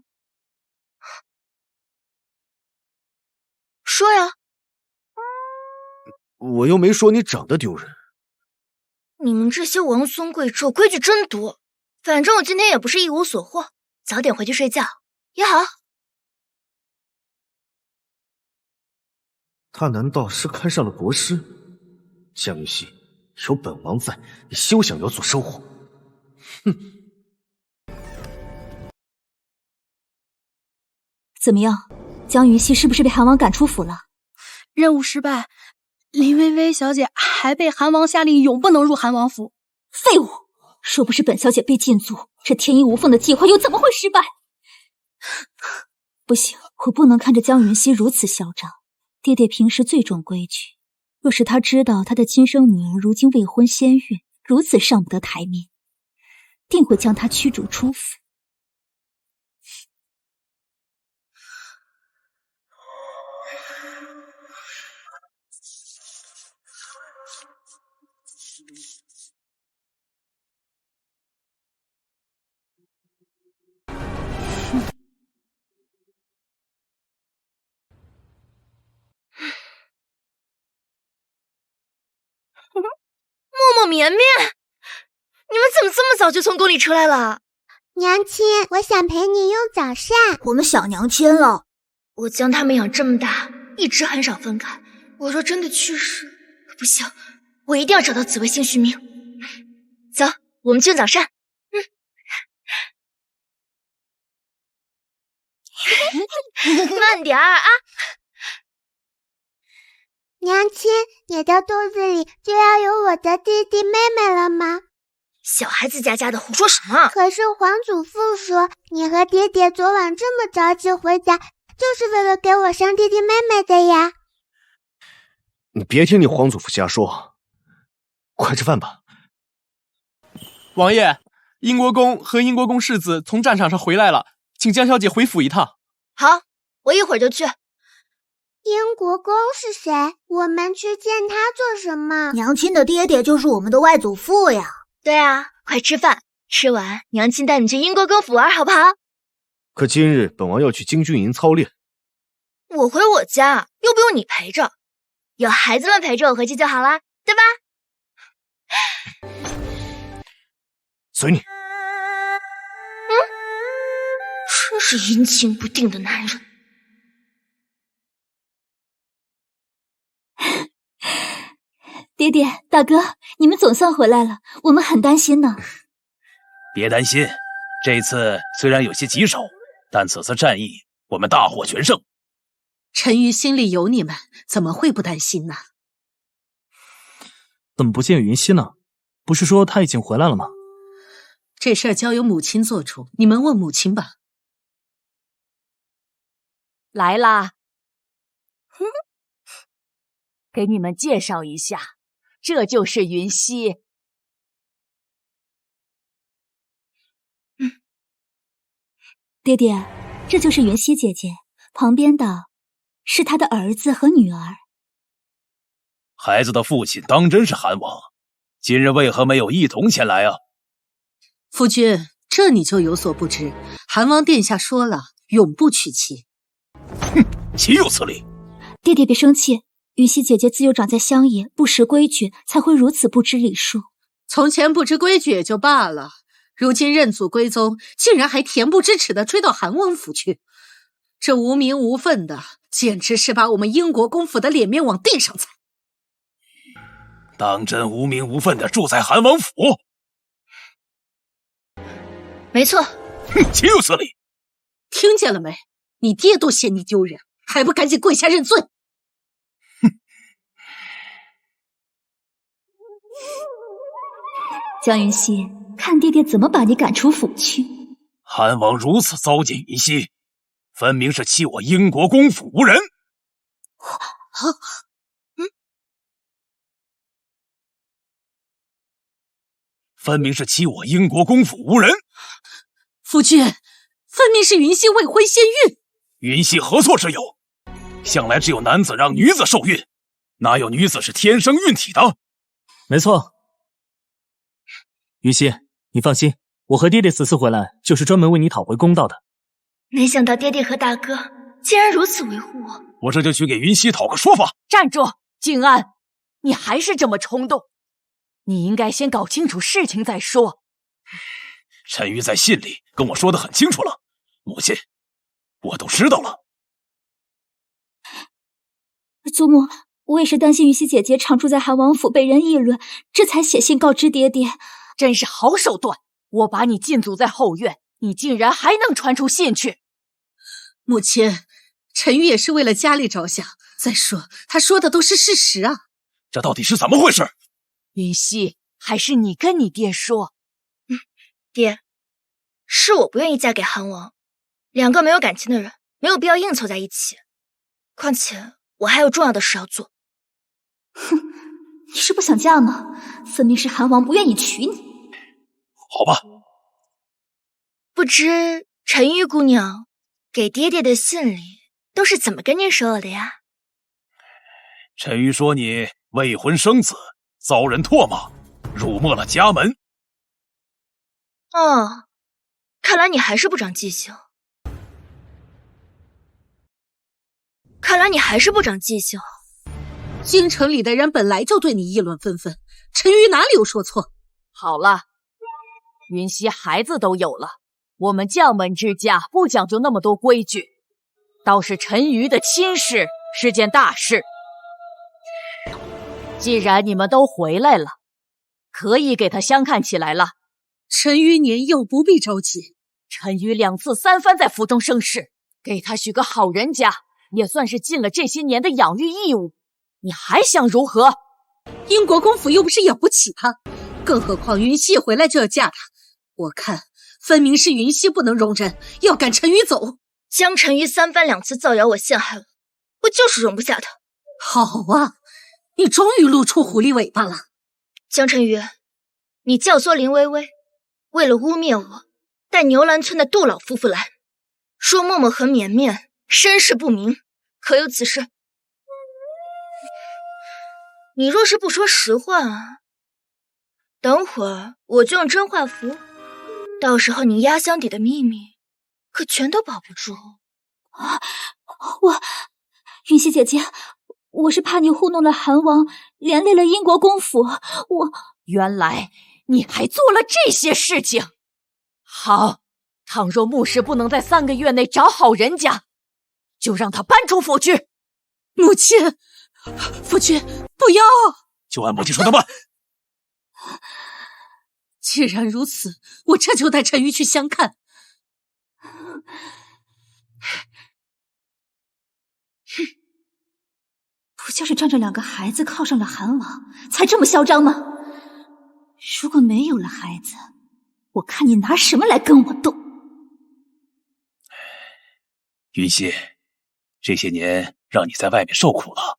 说呀！我又没说你长得丢人。你们这些王孙贵胄规矩真多，反正我今天也不是一无所获，早点回去睡觉也好。他难道是看上了国师？江玉溪，有本王在，你休想有所收获。哼！怎么样，江云溪是不是被韩王赶出府了？任务失败，林薇薇小姐还被韩王下令永不能入韩王府。废物！若不是本小姐被禁足，这天衣无缝的计划又怎么会失败？不行，我不能看着江云溪如此嚣张。爹爹平时最重规矩，若是他知道他的亲生女儿如今未婚先孕，如此上不得台面，定会将他驱逐出府。默默绵绵，你们怎么这么早就从宫里出来了？娘亲，我想陪你用早膳。我们想娘亲了。我将他们养这么大，一直很少分开。我若真的去世，不行，我一定要找到紫微星续命。走，我们去用早膳。慢点儿啊！娘亲，你的肚子里就要有我的弟弟妹妹了吗？小孩子家的胡说什么？可是皇祖父说，你和爹爹昨晚这么着急回家，就是为了给我生弟弟妹妹的呀。你别听你皇祖父瞎说，快吃饭吧。王爷，英国公和英国公世子从战场上回来了，请江小姐回府一趟。好，我一会儿就去。英国公是谁？我们去见他做什么？娘亲的爹爹就是我们的外祖父呀。对啊，快吃饭，吃完娘亲带你去英国公府玩好不好？可今日本王要去京军营操练。我回我家，又不用你陪着，有孩子们陪着我回去就好啦，对吧？随你。真是阴晴不定的男人。爹爹，大哥，你们总算回来了，我们很担心呢。别担心，这次虽然有些棘手，但此次战役我们大获全胜。陈瑜心里有你们，怎么会不担心呢？怎么不见云溪呢？不是说他已经回来了吗？这事儿交由母亲做主，你们问母亲吧。来啦，给你们介绍一下，这就是云溪。爹爹，这就是云溪姐姐，旁边的是她的儿子和女儿。孩子的父亲当真是韩王，今日为何没有一同前来啊？夫君，这你就有所不知，韩王殿下说了，永不娶妻。哼，岂有此理！爹爹别生气，云溪姐姐自幼长在乡野，不识规矩，才会如此不知礼数。从前不知规矩也就罢了，如今认祖归宗，竟然还恬不知耻地追到韩王府去，这无名无分的，简直是把我们英国公府的脸面往地上踩。当真无名无分地住在韩王府？没错。哼，岂有此理！听见了没？你爹都嫌你丢人，还不赶紧跪下认罪！哼，江云溪，看爹爹怎么把你赶出府去。韩王如此糟践云溪，分明是欺我英国公府无人。分明是欺我英国公府无人。夫君，分明是云溪未婚先孕。云溪何错之有？向来只有男子让女子受孕，哪有女子是天生孕体的？没错。云溪，你放心，我和爹爹此次回来就是专门为你讨回公道的。没想到爹爹和大哥竟然如此维护我，我这就去给云溪讨个说法。站住，静安，你还是这么冲动，你应该先搞清楚事情再说。陈瑜在信里跟我说的很清楚了，母亲，我都知道了。祖母，我也是担心云溪姐姐常住在韩王府被人议论，这才写信告知爹爹。真是好手段！我把你禁足在后院，你竟然还能传出信去！母亲，陈瑜也是为了家里着想。再说，他说的都是事实啊。这到底是怎么回事？云溪，还是你跟你爹说。爹，是我不愿意嫁给韩王，两个没有感情的人没有必要硬凑在一起。况且我还有重要的事要做。哼，你是不想嫁吗？分明是韩王不愿意娶你。好吧。不知陈玉姑娘给爹爹的信里都是怎么跟您说的呀？陈瑜说你未婚生子，遭人唾骂，辱没了家门。哦，看来你还是不长记性。京城里的人本来就对你议论纷纷，陈瑜哪里有说错？好了，云溪孩子都有了，我们将门之家不讲究那么多规矩，倒是陈瑜的亲事是件大事。既然你们都回来了，可以给他相看起来了。陈瑜年幼，不必着急。陈瑜2次3番在府中生事，给他许个好人家，也算是尽了这些年的养育义务。你还想如何？英国公府又不是养不起他，更何况云溪回来就要嫁他。我看分明是云溪不能容忍，要赶陈瑜走。江陈瑜3番2次造谣我陷害了，我就是容不下他。好啊，你终于露出狐狸尾巴了。江陈瑜，你教唆林薇薇为了污蔑我，带牛栏村的杜老夫妇来，说默默和绵绵身世不明，可有此事？你若是不说实话，等会儿我就用真话符，到时候你压箱底的秘密可全都保不住。云溪姐姐，我是怕你糊弄了韩王，连累了英国公府。原来你还做了这些事情。好，倘若穆氏不能在3个月内找好人家，就让他搬出府去。母亲，夫君不要！就按母亲说的办。既然如此，我这就带陈瑜去相看。不就是仗着2个孩子靠上了韩王，才这么嚣张吗？如果没有了孩子，我看你拿什么来跟我斗？云溪，这些年让你在外面受苦了，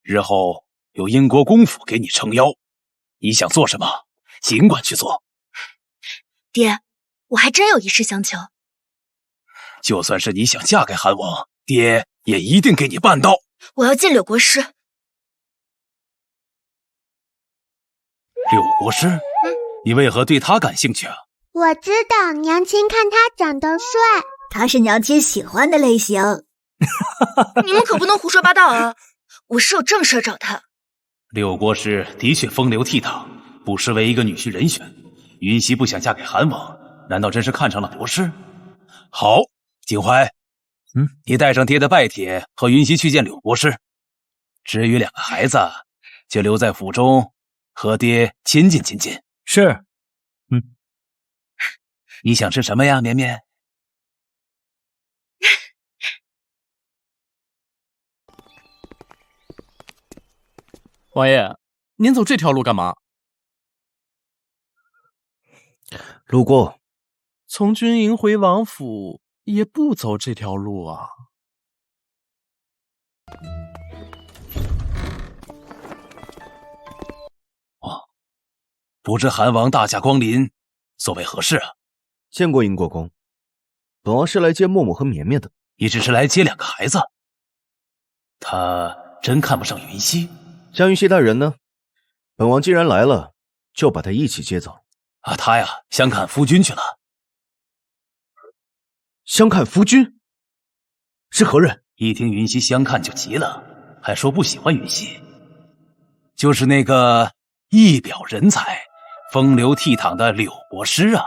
日后有英国公府给你撑腰，你想做什么，尽管去做。爹，我还真有一事相求。就算是你想嫁给韩王，爹也一定给你办到。我要见柳国师。柳国师？你为何对他感兴趣啊？我知道，娘亲看他长得帅，他是娘亲喜欢的类型。你们可不能胡说八道啊！我是有正事找他。柳国师的确风流倜傥，不失为一个女婿人选。云溪不想嫁给韩王，难道真是看上了国师？好，景怀，你带上爹的拜帖和云溪去见柳国师。至于2个孩子，就留在府中和爹亲近亲近。是。你想吃什么呀，绵绵？王爷，您走这条路干嘛？路过。从军营回王府也不走这条路啊。不知韩王大驾光临，所谓何事啊？见过英国公，本王是来接默默和绵绵的。你只是来接2个孩子？他真看不上云溪？江云溪大人呢？本王既然来了，就把他一起接走。啊，他呀，相看夫君去了。相看夫君？是何人？一听云溪相看就急了，还说不喜欢云溪。就是那个一表人才、风流倜傥的柳国师啊。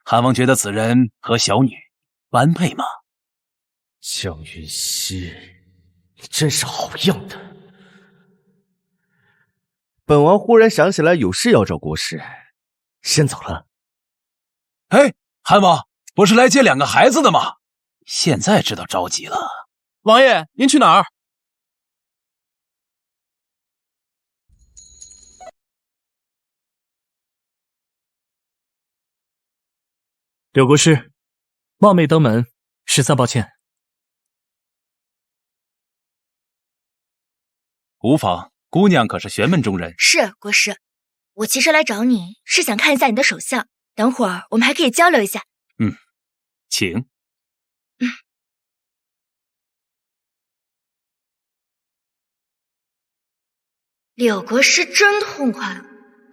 韩王觉得此人和小女般配吗？江云溪，你真是好样的！本王忽然想起来有事要找国师，先走了。哎，韩王，不是来接2个孩子的吗？现在知道着急了。王爷，您去哪儿？柳国师，冒昧登门，实在抱歉。无妨，姑娘可是玄门中人。是国师，我其实来找你是想看一下你的手相，等会儿我们还可以交流一下。请。柳国师真痛快，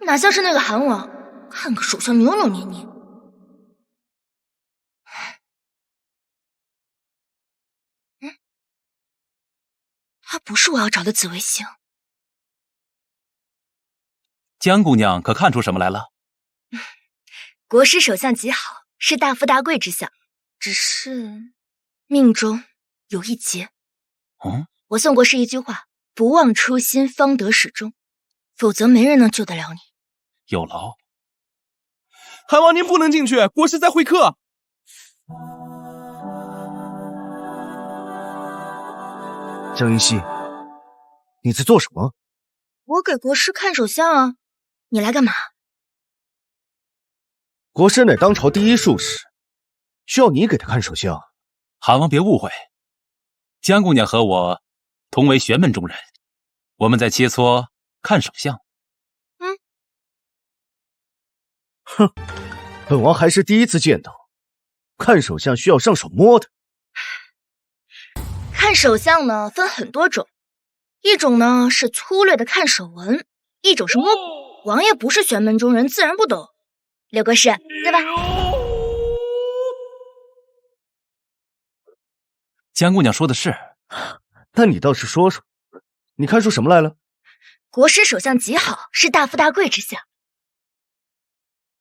哪像是那个韩王，看个手相扭扭捏捏。他不是我要找的紫微星。江姑娘可看出什么来了？国师手相极好，是大富大贵之相，只是命中有一劫。我送国师一句话：不忘初心，方得始终，否则没人能救得了你。有劳。韩王您不能进去，国师在会客。江云溪，你在做什么？我给国师看手相啊，你来干嘛？国师乃当朝第一术士，需要你给他看手相。韩王别误会，江姑娘和我同为玄门中人，我们在切磋看手相。哼，本王还是第一次见到，看手相需要上手摸的。看手相呢，分很多种，一种呢是粗略的看手纹，一种是摸骨。王爷不是玄门中人，自然不懂。柳国师，对吧？江姑娘说的是，那你倒是说说，你看出什么来了？国师手相极好，是大富大贵之相。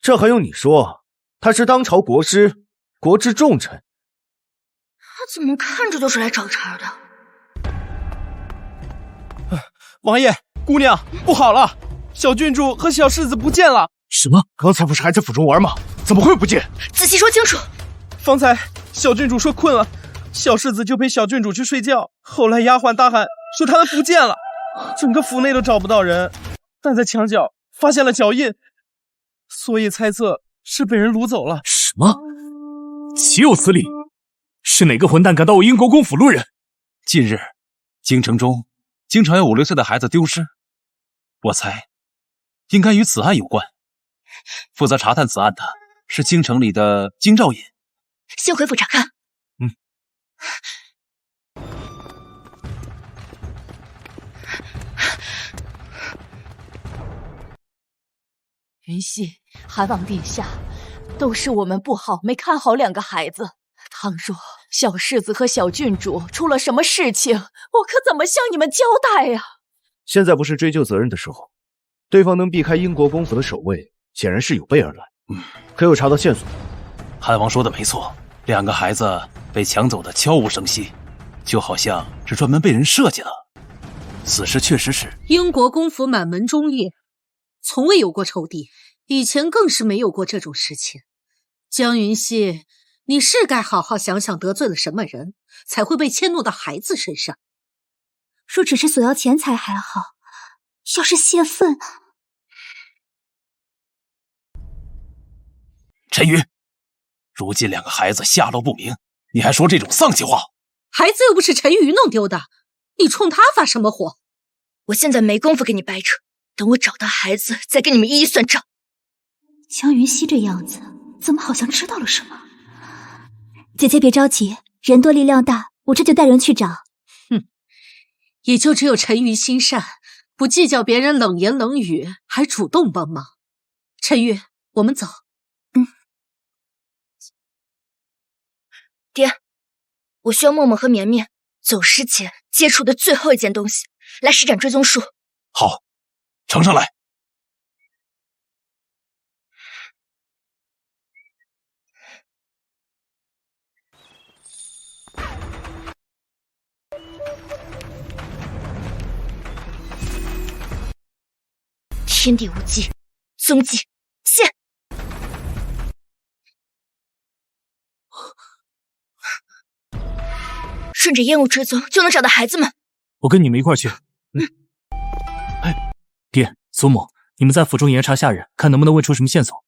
这还用你说？他是当朝国师，国之重臣。他怎么看着就是来找茬的？王爷，姑娘，不好了，小郡主和小世子不见了。什么？刚才不是还在府中玩吗？怎么会不见？仔细说清楚。方才小郡主说困了，小世子就陪小郡主去睡觉。后来丫鬟大喊说他们不见了，整个府内都找不到人，但在墙角发现了脚印，所以猜测是被人掳走了。什么？岂有此理！是哪个混蛋敢到我英国公府路人？近日，京城中经常有5、6岁的孩子丢失，我猜应该与此案有关。负责查探此案的是京城里的京兆尹。先回府查看。云溪，韩王殿下，都是我们不好，没看好2个孩子。倘若小世子和小郡主出了什么事情，我可怎么向你们交代呀？现在不是追究责任的时候，对方能避开英国公府的守卫，显然是有备而来。可有查到线索？韩王说的没错，2个孩子被抢走的悄无声息，就好像是专门被人设计了。此事确实是英国公府满门忠烈，从未有过仇敌，以前更是没有过这种事情。江云溪，你是该好好想想得罪了什么人，才会被迁怒到孩子身上。若只是索要钱财还好，要是泄愤……陈瑜，如今两个孩子下落不明，你还说这种丧气话？孩子又不是陈瑜弄丢的，你冲他发什么火？我现在没工夫跟你掰扯，等我找到孩子，再跟你们一一算账。江云熙这样子，怎么好像知道了什么？姐姐别着急，人多力量大，我这就带人去找。哼，也就只有陈瑜心善，不计较别人冷言冷语，还主动帮忙。陈瑜，我们走。爹，我需要默默和绵绵走失前接触的最后一件东西，来施展追踪术。好，呈上来。天地无迹，踪迹现。顺着烟雾追踪，就能找到孩子们。我跟你们一块儿去。爹，祖母，你们在府中严查下人，看能不能问出什么线索。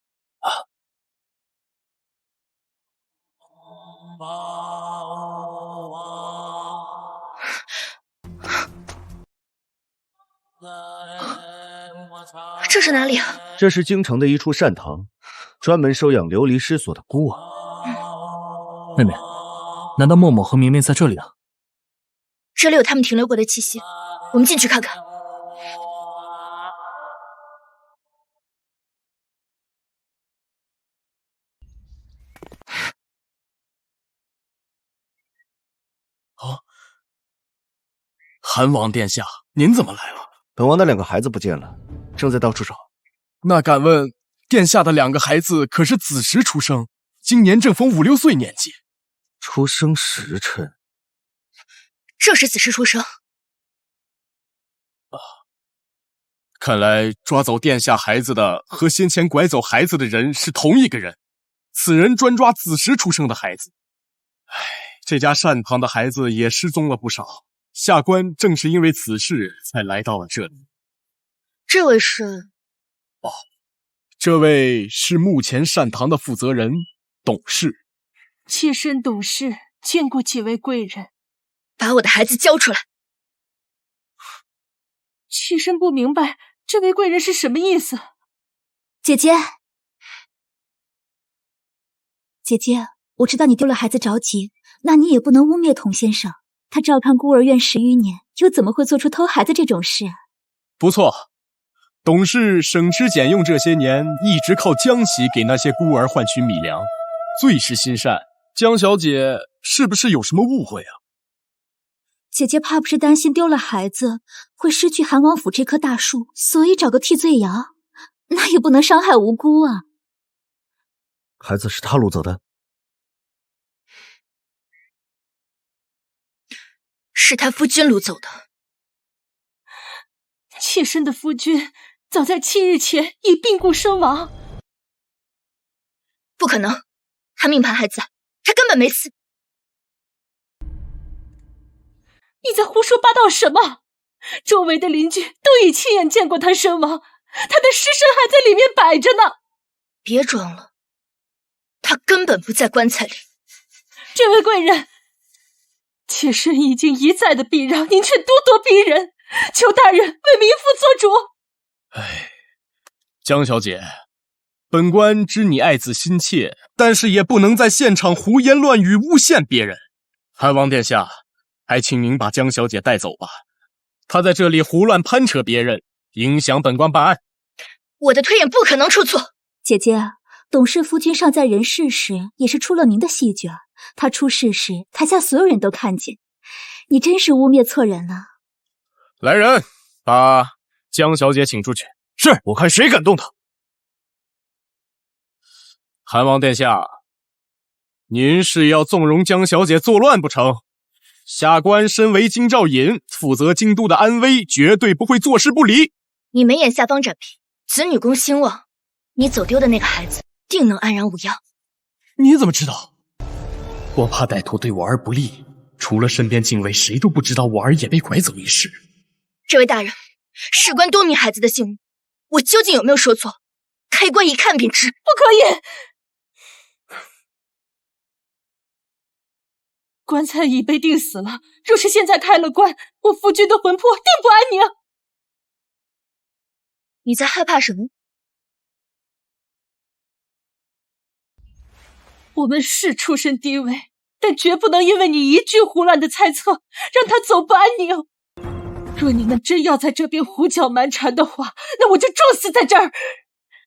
这是哪里啊？这是京城的一处善堂，专门收养流离失所的孤儿。妹妹，难道默默和绵绵在这里啊？这里有他们停留过的气息，我们进去看看。韩王殿下，您怎么来了？本王的两个孩子不见了，正在到处找。那敢问，殿下的两个孩子可是子时出生，今年正逢5、6岁年纪。出生时辰，正是子时出生。看来抓走殿下孩子的和先前拐走孩子的人是同一个人。此人专抓子时出生的孩子。这家善堂的孩子也失踪了不少。下官正是因为此事才来到了这里。这位是？这位是目前善堂的负责人董事。妾身董事见过几位贵人。把我的孩子交出来！妾身不明白这位贵人是什么意思。姐姐，我知道你丢了孩子着急，那你也不能污蔑童先生。他照看孤儿院10余年，又怎么会做出偷孩子这种事？不错，董事省吃俭用这些年，一直靠江喜给那些孤儿换取米粮，最是心善。江小姐是不是有什么误会啊？姐姐怕不是担心丢了孩子会失去韩王府这棵大树，所以找个替罪羊，那也不能伤害无辜啊。孩子是他掳走的？是他夫君掳走的。妾身的夫君早在7日前已病故身亡。不可能，他命盘还在，他根本没死。你在胡说八道什么？周围的邻居都已亲眼见过他身亡，他的尸身还在里面摆着呢。别装了，他根本不在棺材里。这位贵人，妾身已经一再的避让，您却咄咄逼人，求大人为民妇做主。江小姐，本官知你爱子心切，但是也不能在现场胡言乱语诬陷别人。韩王殿下，还请您把江小姐带走吧。她在这里胡乱攀扯别人，影响本官办案。我的推演不可能出错。姐姐，董事夫君尚在人世时，也是出了名的细卷。他出事时，台下所有人都看见。你真是污蔑错人了。来人，把江小姐请出去。是，我看谁敢动她。韩王殿下，您是要纵容江小姐作乱不成？下官身为京兆尹，负责京都的安危，绝对不会坐视不理。你眉眼下方展平，子女宫兴旺，你走丢的那个孩子定能安然无恙。你怎么知道？我怕歹徒对我儿不利，除了身边禁卫，谁都不知道我儿也被拐走一事。这位大人，事关多名孩子的性命，我究竟有没有说错？开棺一看便知。不可以！棺材已被钉死了，若是现在开了棺，我夫君的魂魄定不安宁。你在害怕什么？我们是出身低微，但绝不能因为你一句胡乱的猜测，让他走不安宁。若你们真要在这边胡搅蛮缠的话，那我就撞死在这儿，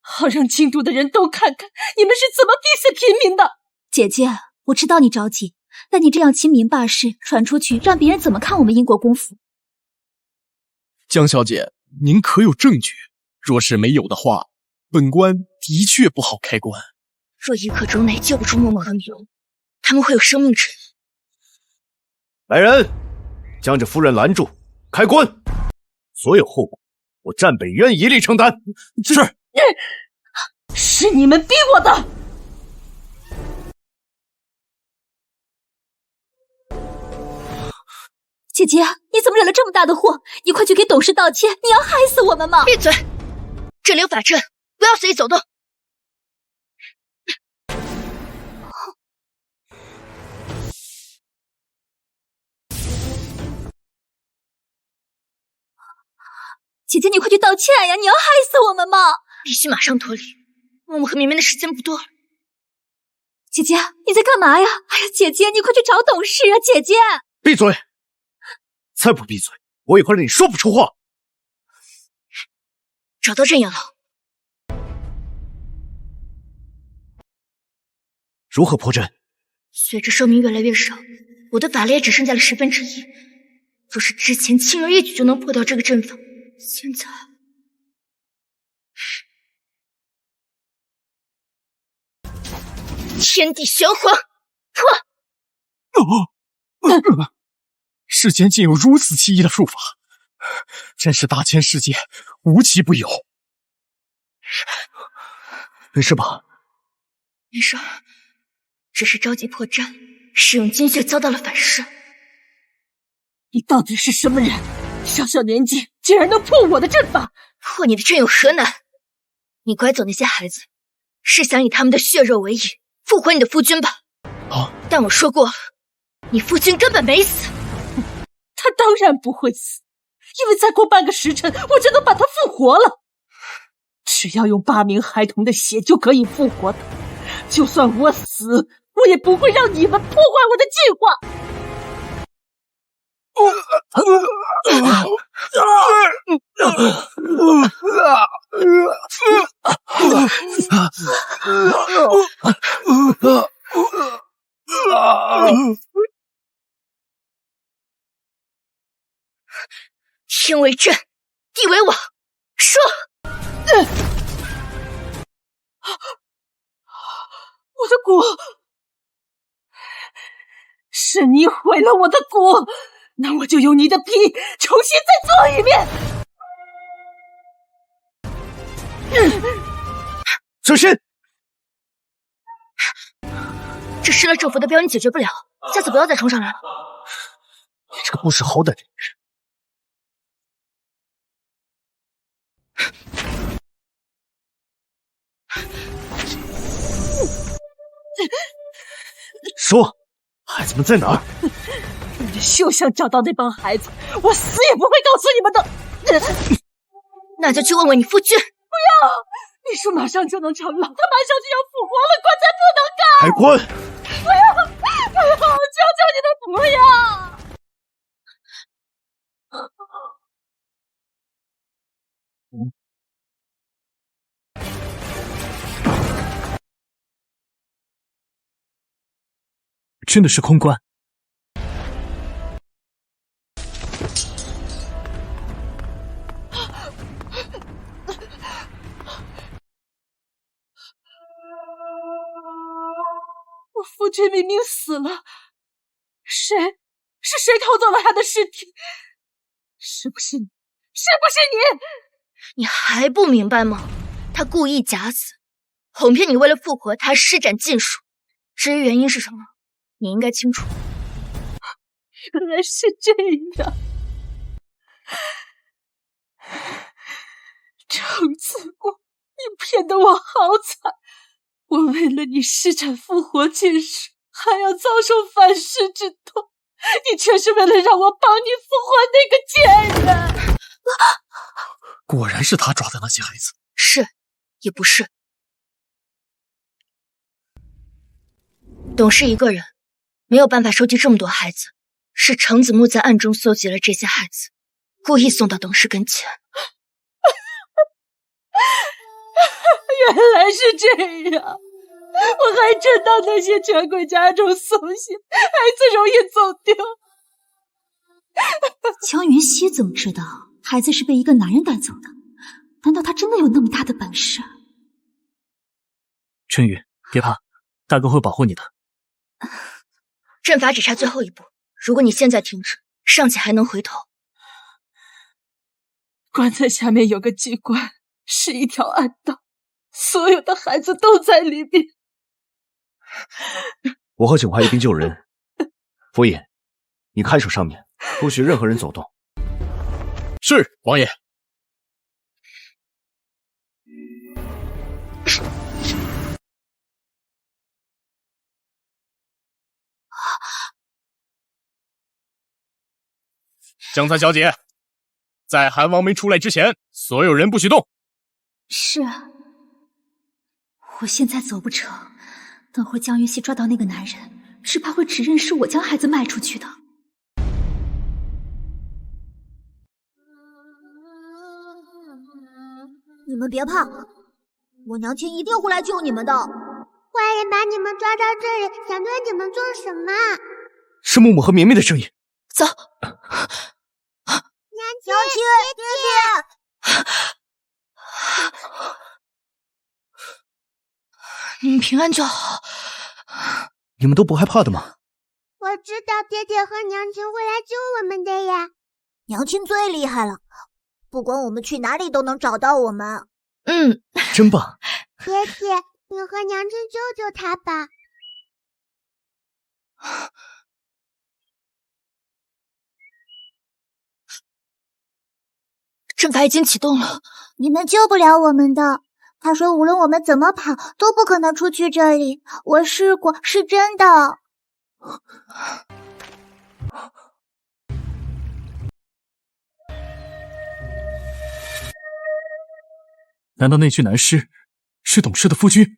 好让京都的人都看看你们是怎么逼死平民的。姐姐，我知道你着急，但你这样亲民霸市传出去，让别人怎么看我们英国公府？江小姐，您可有证据？若是没有的话，本官的确不好开棺。若1刻钟内救不出默默和米龙，他们会有生命之恩。来人，将这夫人拦住，开棺！所有后果，我战北渊一力承担。是。是你们逼我的。姐姐，你怎么惹了这么大的祸？你快去给董事道歉！你要害死我们吗？闭嘴！这里有法阵，不要随意走动。姐姐，你快去道歉呀！你要害死我们吗？必须马上脱离，默默和绵绵的时间不多了。姐姐，你在干嘛呀？哎呀，姐姐，你快去找董事啊！姐姐，闭嘴！再不闭嘴，我也会让你说不出话。找到镇阳了。如何破阵？随着寿命越来越少，我的法力也只剩下了1/10。若是之前轻而易举就能破掉这个阵法，现在天地玄黄，破！世间竟有如此奇异的术法，真是大千世界无奇不有。没事吧？没事，只是着急破阵，使用精血遭到了反噬。你到底是什么人？小小年纪竟然能破我的阵法？破你的阵有何难？你拐走那些孩子，是想以他们的血肉为引，复活你的夫君吧？但我说过了，你夫君根本没死。他当然不会死，因为再过半个时辰，我就能把他复活了。只要用8名孩童的血就可以复活他。就算我死，我也不会让你们破坏我的计划。天为阵，地为网，说！我的骨，是你毁了我的骨，那我就用你的皮重新再做一遍。小心！这失了政府的标你解决不了，下次不要再冲上来了。你这个不识好歹的女人！说，孩子们在哪儿？为了休想找到那帮孩子，我死也不会告诉你们的。那就去问问你夫君。不要！你说马上就能成了，他马上就要复活了，棺材不能盖。开棺！不要！不要！求求你们不要！真的是空棺。我夫君明明死了，是谁偷走了他的尸体？是不是你？是不是你？你还不明白吗？他故意假死，哄骗你为了复活他施展禁术。至于原因是什么，你应该清楚。原来是这样，程子国，你骗得我好惨！我为了你施展复活禁术，还要遭受反噬之痛，你却是为了让我帮你复活那个贱人。果然是他抓的那些孩子。是，也不是。董事一个人没有办法收集这么多孩子，是程子木在暗中搜集了这些孩子，故意送到董事跟前。原来是这样，我还知道那些权贵家中送信，孩子容易走丢。江云熙怎么知道孩子是被一个男人带走的？难道他真的有那么大的本事？春雨，别怕，大哥会保护你的。阵法只差最后一步，如果你现在停止，尚且还能回头。棺材下面有个机关，是一条暗道，所有的孩子都在里面。我和景华一并救人。府尹，你看守上面，不许任何人走动。是，王爷。江菜小姐，在韩王没出来之前，所有人不许动。是啊，我现在走不成，等会江云熙抓到那个男人，只怕会指认是我将孩子卖出去的。你们别怕，我娘亲一定会来救你们的。坏人把你们抓到这里，想对你们做什么？是木木和绵绵的声音。走。娘亲，爹爹，你们平安就好。你们都不害怕的吗？我知道爹爹和娘亲会来救我们的呀。娘亲最厉害了，不管我们去哪里都能找到我们。真棒。爹爹，你和娘亲救救他吧。阵法已经启动了，你们救不了我们的。他说无论我们怎么跑，都不可能出去这里。我试过，是真的。难道那具男尸是董事的夫君？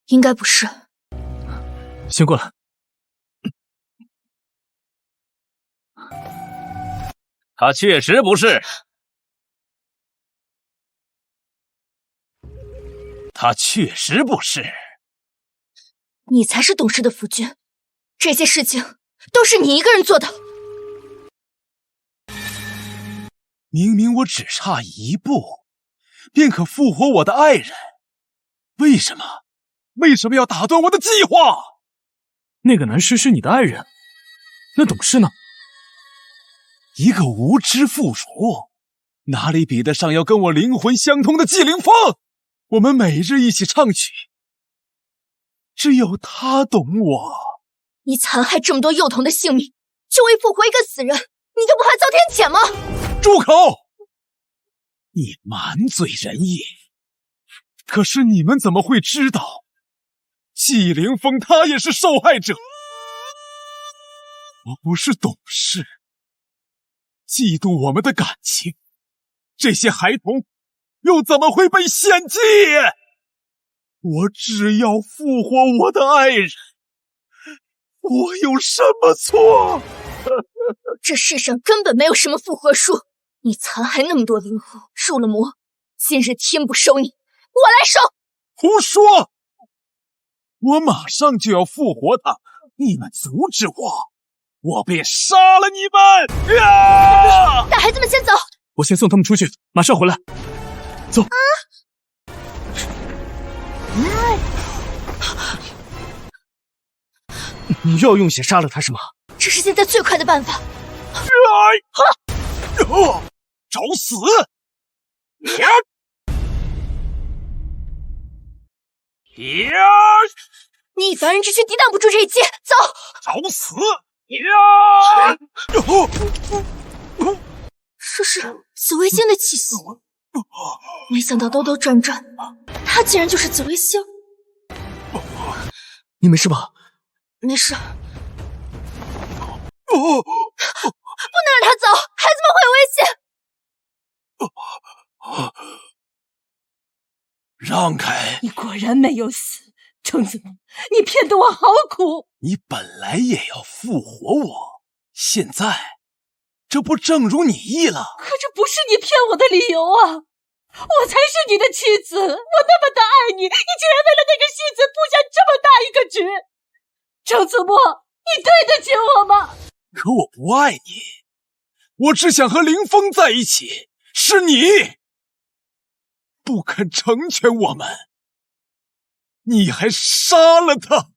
应该不是。先过来。他确实不是，他确实不是。你才是董事的夫君，这些事情都是你一个人做的。明明我只差一步，便可复活我的爱人，为什么要打断我的计划？那个男尸是你的爱人，那董事呢？一个无知妇孺，哪里比得上要跟我灵魂相通的纪凌风？我们每日一起唱曲，只有他懂我。你残害这么多幼童的性命，就为复活一个死人，你就不怕遭天谴吗？住口！你满嘴仁义，可是你们怎么会知道，纪凌风他也是受害者？我不是董事，嫉妒我们的感情，这些孩童又怎么会被献祭？我只要复活我的爱人，我有什么错？这世上根本没有什么复活术，你残害那么多灵魂，入了魔，今日天不收你，我来收！胡说！我马上就要复活他，你们阻止我，我便杀了你们！带孩子们先走，我先送他们出去，马上回来。走。你又要用血杀了他是吗？这是现在最快的办法。找死！你凡人之躯抵挡不住这一击，走！找死！这是紫微星的气息，没想到兜兜转转，他竟然就是紫微星。你没事吧？没事。不能让他走，孩子们会有危险。让开！你果然没有死，程子墨，你骗得我好苦。你本来也要复活我，现在这不正如你意了？可这不是你骗我的理由啊！我才是你的妻子，我那么的爱你，你竟然为了那个戏子布下这么大一个局，程子墨，你对得起我吗？可我不爱你，我只想和凌风在一起，是你不肯成全我们，你还杀了他。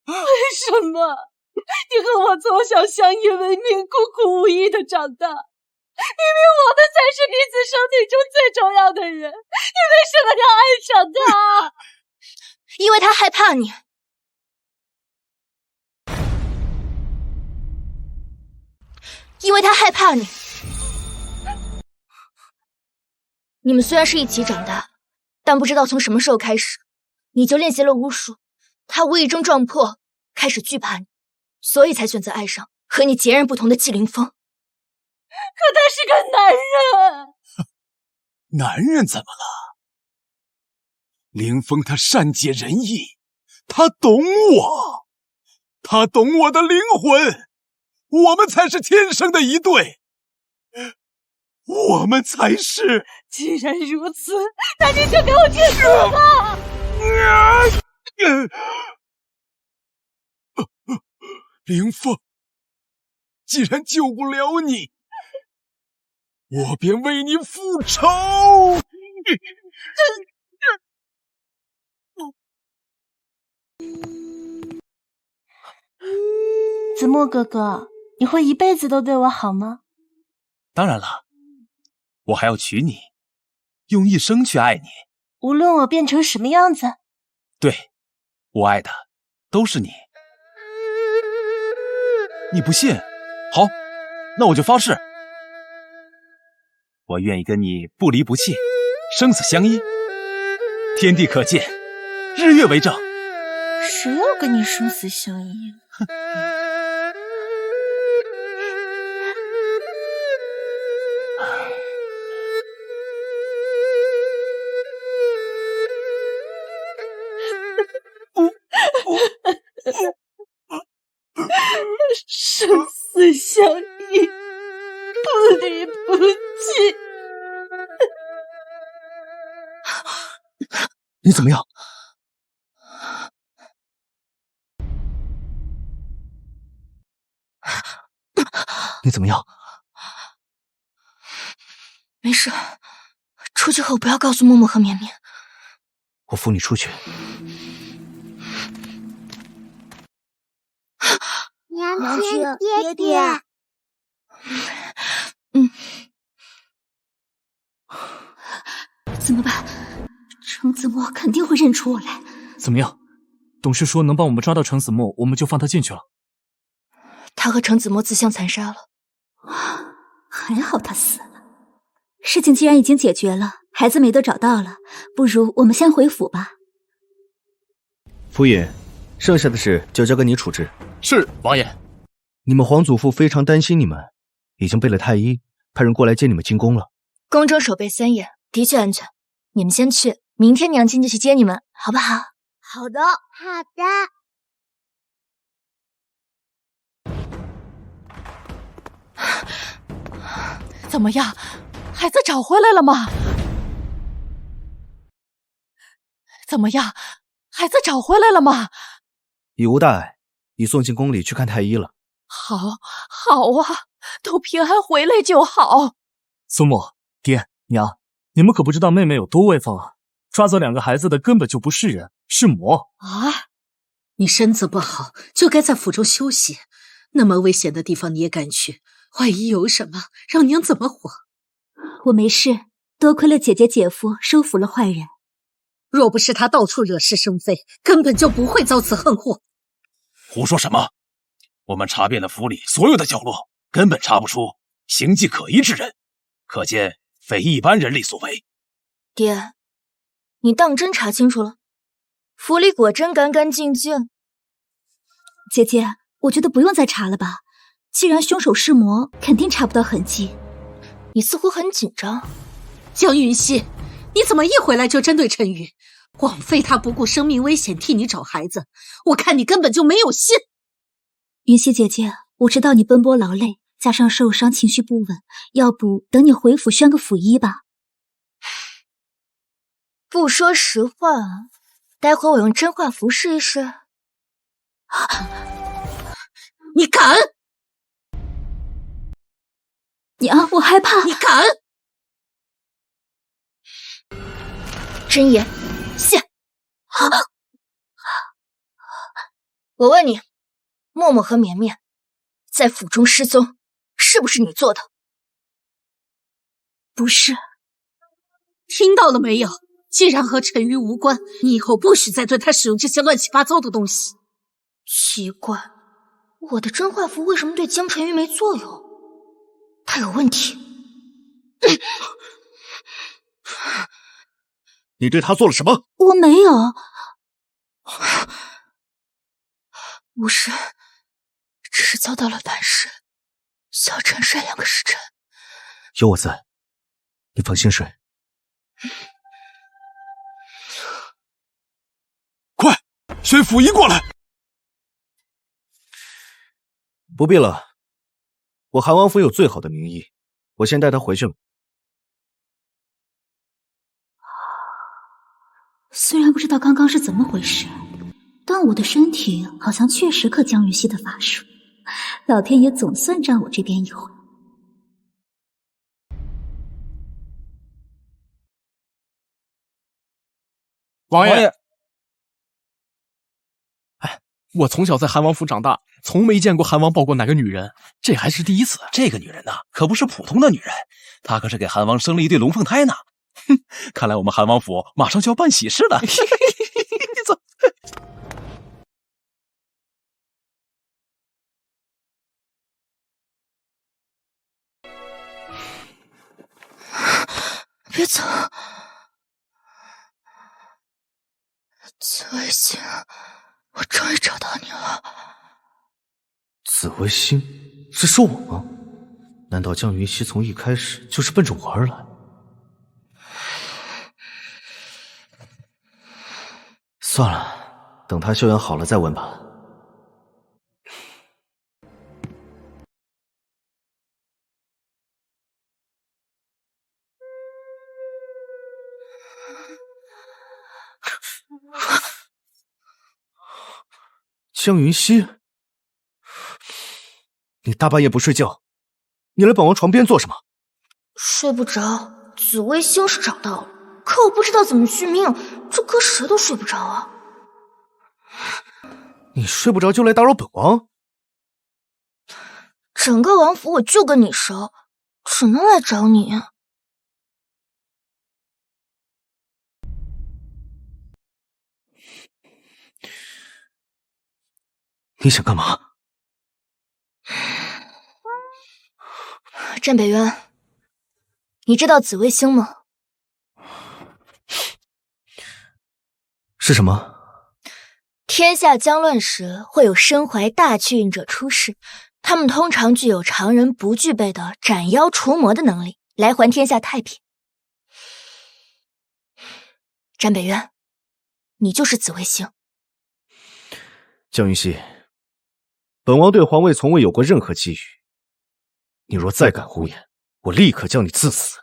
为什么？你和我从小相依为命，孤苦无依的长大，明明我们才是彼此生命中最重要的人，你为什么要爱上他？因为他害怕你。因为他害怕你。你们虽然是一起长大，但不知道从什么时候开始，你就练习了巫术。他无意中撞破，开始惧怕你，所以才选择爱上和你截然不同的纪凌风。可他是个男人。男人怎么了？凌风他善解人意，他懂我，他懂我的灵魂。我们才是天生的一对，我们才是。既然如此，那你就给我去死吧！凌风，既然救不了你，我便为你复仇。子墨哥哥，你会一辈子都对我好吗？当然了，我还要娶你，用一生去爱你。无论我变成什么样子。对，我爱的都是你。你不信？好，那我就发誓，我愿意跟你不离不弃，生死相依，天地可见，日月为证。谁要跟你生死相依？哼。生死相依，不离不弃。你怎么样？你怎么样？没事，出去后不要告诉默默和绵绵。我扶你出去。娘亲，爹爹。怎么办？程子墨肯定会认出我来。怎么样？董事说能帮我们抓到程子墨，我们就放他进去了。他和程子墨自相残杀了。还好他死了。事情既然已经解决了，孩子们也都找到了，不如我们先回府吧。府尹，剩下的事就交给你处置。是，王爷。你们皇祖父非常担心你们，已经备了太医，派人过来接你们进宫了。宫中守备森严，的确安全。你们先去，明天娘亲就去接你们，好不好？好的，好的。怎么样，孩子找回来了吗？怎么样，孩子找回来了吗？已无大碍，已送进宫里去看太医了。好，好啊，都平安回来就好。苏木、爹、娘，你们可不知道妹妹有多威风啊！抓走2个孩子的根本就不是人，是魔啊！你身子不好，就该在府中休息。那么危险的地方你也敢去？万一有什么，让娘怎么活？我没事，多亏了姐姐姐夫收服了坏人。若不是他到处惹是生非，根本就不会遭此横祸。胡说什么？我们查遍了府里所有的角落，根本查不出形迹可疑之人，可见非一般人力所为。爹，你当真查清楚了？府里果真干干净净，姐姐，我觉得不用再查了吧。既然凶手是魔，肯定查不到痕迹。你似乎很紧张。江云溪，你怎么一回来就针对陈宇？枉费他不顾生命危险替你找孩子，我看你根本就没有心。云溪姐姐，我知道你奔波劳累，加上受伤情绪不稳，要不等你回府宣个府医吧。不说实话，待会我用真话符试一试。你敢！娘，我害怕。你敢！真言现。我问你，默默和绵绵在府中失踪，是不是你做的？不是。听到了没有？既然和陈瑜无关，你以后不许再对他使用这些乱七八糟的东西。奇怪，我的真话符为什么对江晨瑜没作用？他有问题。你对他做了什么？我没有。巫师只是遭到了反噬，需要沉睡2个时辰。有我在，你放心睡。快，宣府医过来！不必了，我韩王府有最好的名医，我先带他回去了。虽然不知道刚刚是怎么回事，但我的身体好像确实克江云溪的法术，老天爷总算站我这边一回。王爷，哎，我从小在韩王府长大，从没见过韩王抱过哪个女人，这还是第一次。这个女人呐，可不是普通的女人，她可是给韩王生了一对龙凤胎呢。哼，看来我们韩王府马上就要办喜事了。走。别走，紫微星，我终于找到你了。紫微星，是说我吗？难道江云溪从一开始就是奔着我而来？算了，等他休养好了再问吧。江云溪，你大半夜不睡觉，你来本王床边做什么？睡不着，紫微星是找到了，可我不知道怎么续命，这搁谁都睡不着啊。你睡不着就来打扰本王？整个王府我就跟你熟，只能来找你。你想干嘛？战北渊，你知道紫微星吗？是什么？天下将乱时，会有身怀大气运者出世，他们通常具有常人不具备的斩妖除魔的能力，来还天下太平。战北渊，你就是紫微星。江云溪，本王对皇位从未有过任何觊觎，你若再敢胡言，我立刻将你赐死。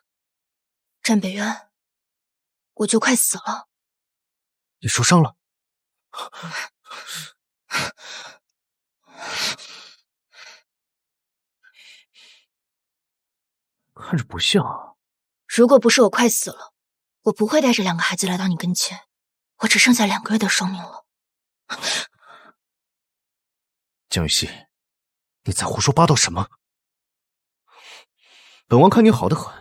战北渊，我就快死了。你受伤了？看着不像。如果不是我快死了，我不会带着2个孩子来到你跟前。我只剩下2个月的寿命了。江雨溪，你在胡说八道什么？本王看你好得很，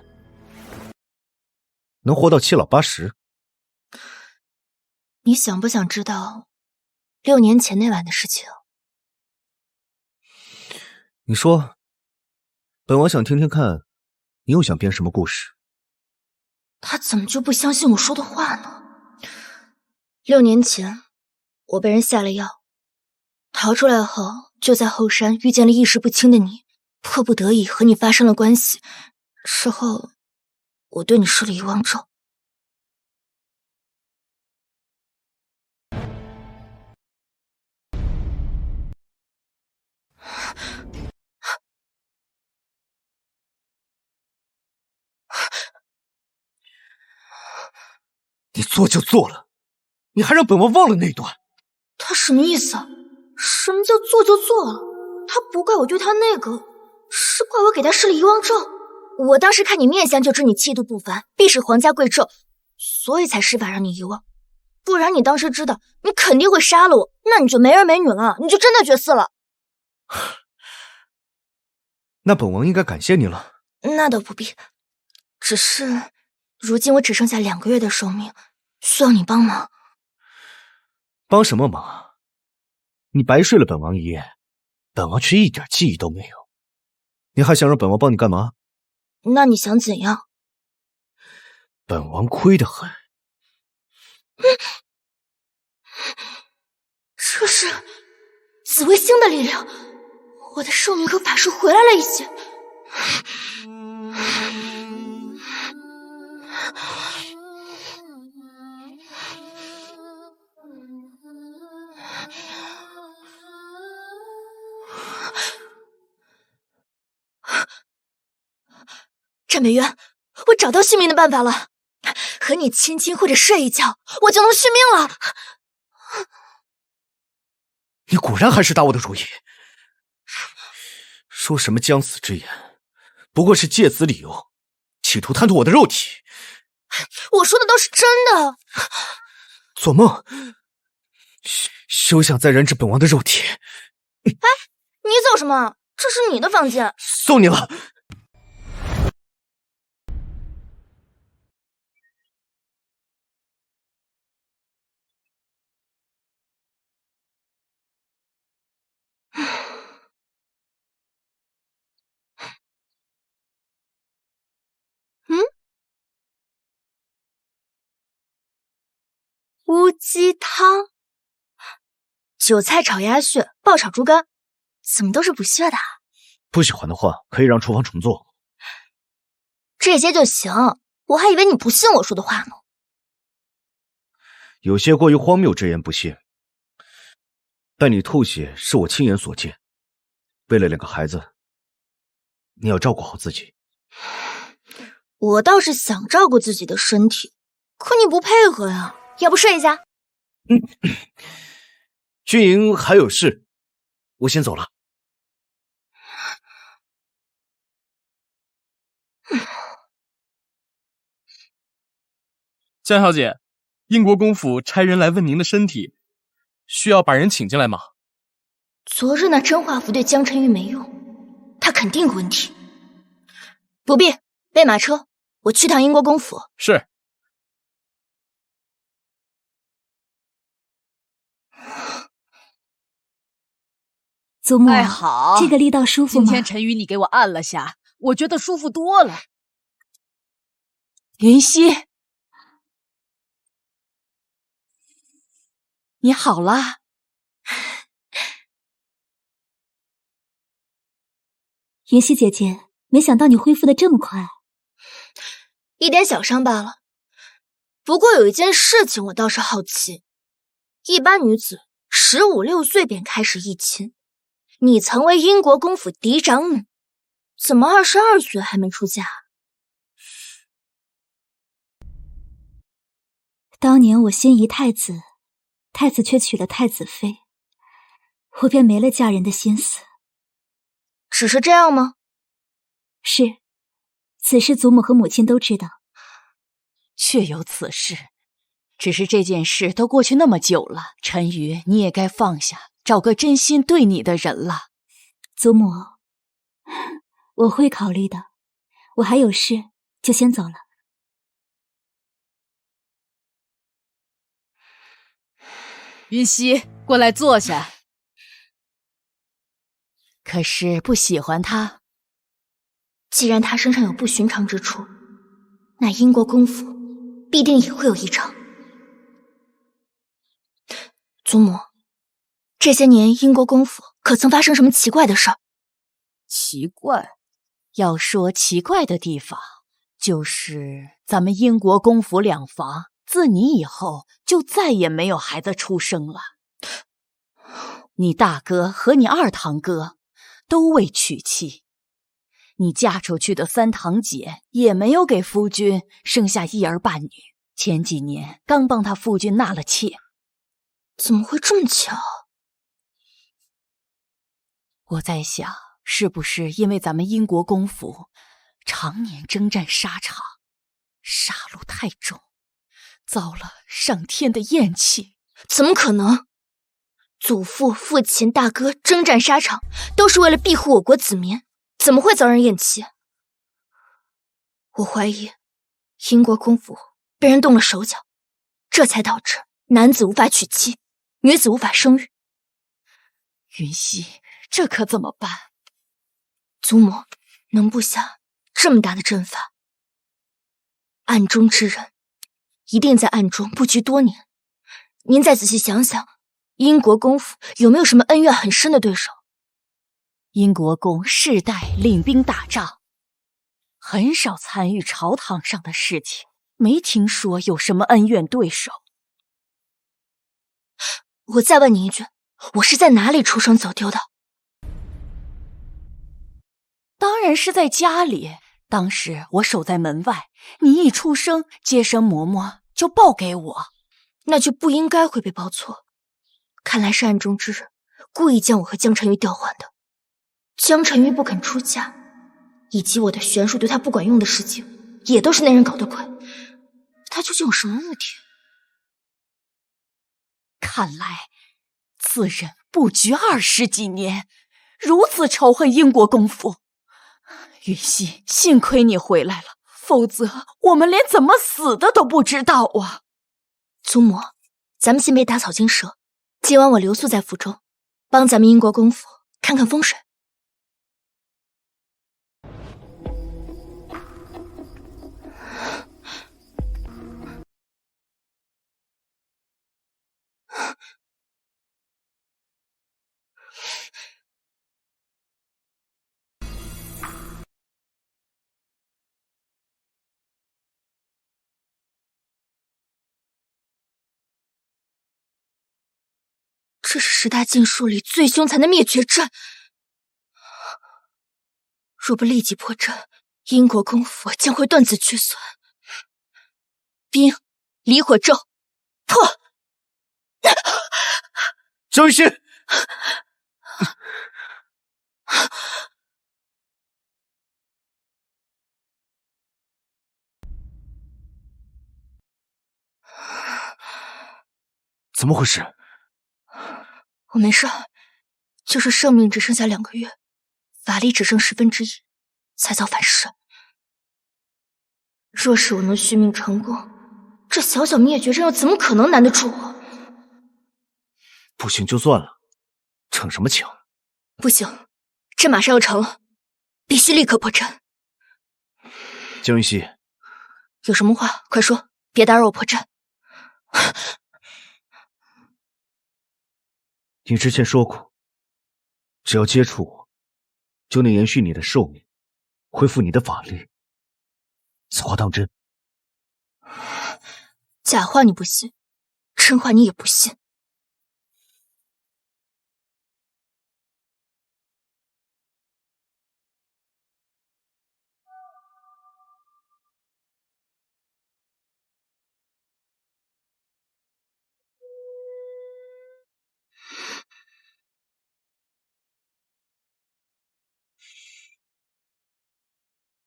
能活到7老80。你想不想知道6年前那晚的事情？你说，本王想听听看，你又想编什么故事？他怎么就不相信我说的话呢？6年前，我被人下了药，逃出来后，就在后山遇见了意识不清的你，迫不得已和你发生了关系。事后，我对你施了遗忘咒。你做就做了，你还让本王忘了那段。他什么意思啊？什么叫做就做了？他不怪我对他那个，是怪我给他施了遗忘咒。我当时看你面相就知你气度不凡，必是皇家贵胄，所以才施法让你遗忘。不然你当时知道你肯定会杀了我，那你就没儿没女了，你就真的绝嗣了。那本王应该感谢你了。那倒不必，只是如今我只剩下2个月的寿命，需要你帮忙。帮什么忙？你白睡了本王一夜，本王却一点记忆都没有。你还想让本王帮你干嘛？那你想怎样？本王亏得很。这是紫微星的力量，我的寿命和法术回来了一些。战美渊，我找到续命的办法了，和你亲亲或者睡一觉，我就能续命了。你果然还是打我的主意。说什么将死之言，不过是借此理由，企图贪图我的肉体。我说的都是真的。做梦，休想再染指本王的肉体。哎，你走什么？这是你的房间。送你了。乌鸡汤、韭菜炒鸭血、爆炒猪肝，怎么都是补血的啊？不喜欢的话，可以让厨房重做。这些就行，我还以为你不信我说的话呢。有些过于荒谬之言不信，但你吐血是我亲眼所见。为了2个孩子，你要照顾好自己。我倒是想照顾自己的身体，可你不配合呀。要不睡一下？军营还有事，我先走了。江小姐，英国公府差人来问您的身体，需要把人请进来吗？昨日那真画符对江晨玉没用，他肯定有问题。不必，备马车，我去趟英国公府。是。祖母，好，这个力道舒服吗？今天陈宇你给我按了下，我觉得舒服多了。云溪，你好啦。云溪姐姐，没想到你恢复的这么快。一点小伤罢了，不过有一件事情我倒是好奇，一般女子15、16岁便开始议亲。你曾为英国公府嫡长女，怎么22岁还没出嫁？当年我心仪太子，太子却娶了太子妃，我便没了嫁人的心思。只是这样吗？是，此事祖母和母亲都知道。确有此事，只是这件事都过去那么久了，陈宇你也该放下，找个真心对你的人了。祖母，我会考虑的。我还有事，就先走了。云溪，过来坐下。可是不喜欢他？既然他身上有不寻常之处，那英国公府必定也会有异常。祖母，这些年英国公府可曾发生什么奇怪的事儿？奇怪？要说奇怪的地方，就是咱们英国公府两房自你以后就再也没有孩子出生了。你大哥和你二堂哥都未娶妻，你嫁出去的三堂姐也没有给夫君生下一儿半女，前几年刚帮他夫君纳了妾。怎么会这么巧？我在想，是不是因为咱们英国公府常年征战沙场，杀戮太重，遭了上天的厌弃？怎么可能？祖父、父亲、大哥征战沙场，都是为了庇护我国子民，怎么会遭人厌弃？我怀疑英国公府被人动了手脚，这才导致男子无法娶妻，女子无法生育。云溪，这可怎么办？祖母能布下这么大的阵法，暗中之人一定在暗中布局多年。您再仔细想想，英国公府有没有什么恩怨很深的对手？英国公世代领兵打仗，很少参与朝堂上的事情，没听说有什么恩怨对手。我再问你一句，我是在哪里出生走丢的？当然是在家里，当时我守在门外，你一出生，接生嬷嬷就报给我，那就不应该会被报错。看来是暗中之人故意将我和江晨玉调换的。江晨玉不肯出嫁，以及我的玄术对他不管用的事情，也都是那人搞的鬼。他究竟有什么目的？看来此人布局20几年，如此仇恨英国公府。云溪，幸亏你回来了，否则我们连怎么死的都不知道啊！祖母，咱们先别打草惊蛇，今晚我留宿在府中，帮咱们英国公府看看风水。这是10大禁术里最凶残的灭绝阵，若不立即破阵，英国公府将会断子绝孙。冰离火咒破！江心，怎么回事？我没事，就是生命只剩下2个月，法力只剩1/10，才遭反噬。若是我能续命成功，这小小灭绝阵又怎么可能难得住我？不行就算了，逞什么强？不行，阵马上要成了，必须立刻破阵。江云溪，有什么话快说，别打扰我破阵。你之前说过，只要接触我，就能延续你的寿命，恢复你的法力。此话当真？假话你不信，真话你也不信。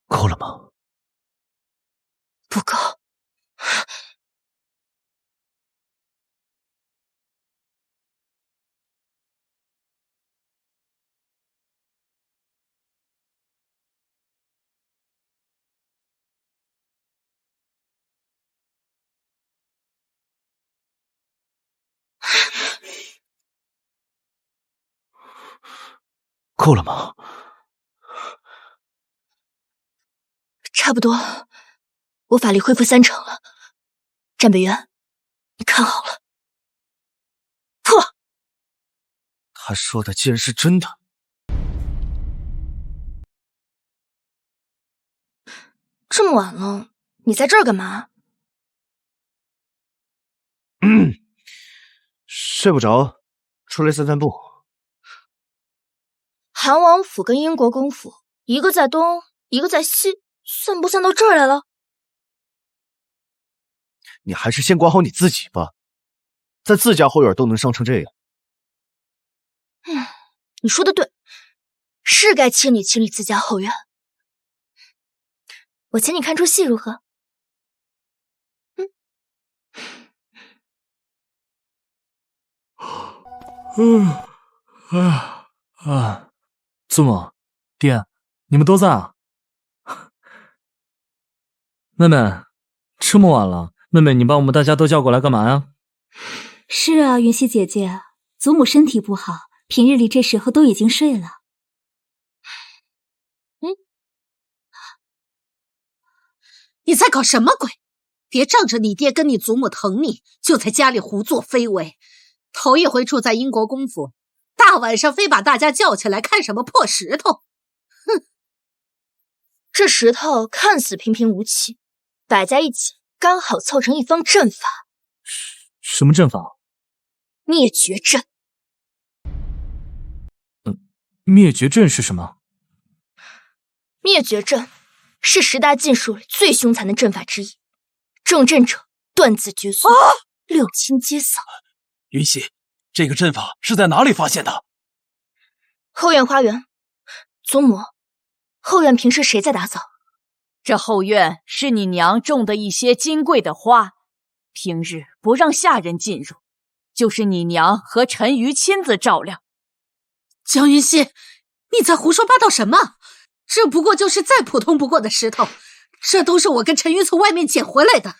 够了吗？不够。够了吗？差不多，我法力恢复3成了。战北渊，你看好了。他说的竟然是真的。这么晚了，你在这儿干嘛？睡不着，出来散散步。韩王府跟英国公府，一个在东，一个在西，算不算到这儿来了？你还是先管好你自己吧，在自家后院都能伤成这样。你说的对，是该清理清理自家后院。我请你看出戏如何？祖母、爹，你们都在啊？妹妹，这么晚了，妹妹，你把我们大家都叫过来干嘛呀？是啊，云溪姐姐，祖母身体不好，平日里这时候都已经睡了。你在搞什么鬼？别仗着你爹跟你祖母疼你，就在家里胡作非为。头一回住在英国公府，大晚上非把大家叫起来看什么破石头？哼！这石头看似平平无奇，摆在一起刚好凑成一方阵法。什么阵法？灭绝阵。灭绝阵是什么？灭绝阵是10大禁术里最凶残的阵法之一，中阵者断子绝孙，六亲皆丧。云溪，这个阵法是在哪里发现的？后院花园。祖母，后院平时谁在打扫？这后院是你娘种的一些金贵的花，平日不让下人进入，就是你娘和陈瑜亲自照料。江云溪，你在胡说八道什么？这不过就是再普通不过的石头，这都是我跟陈瑜从外面捡回来的。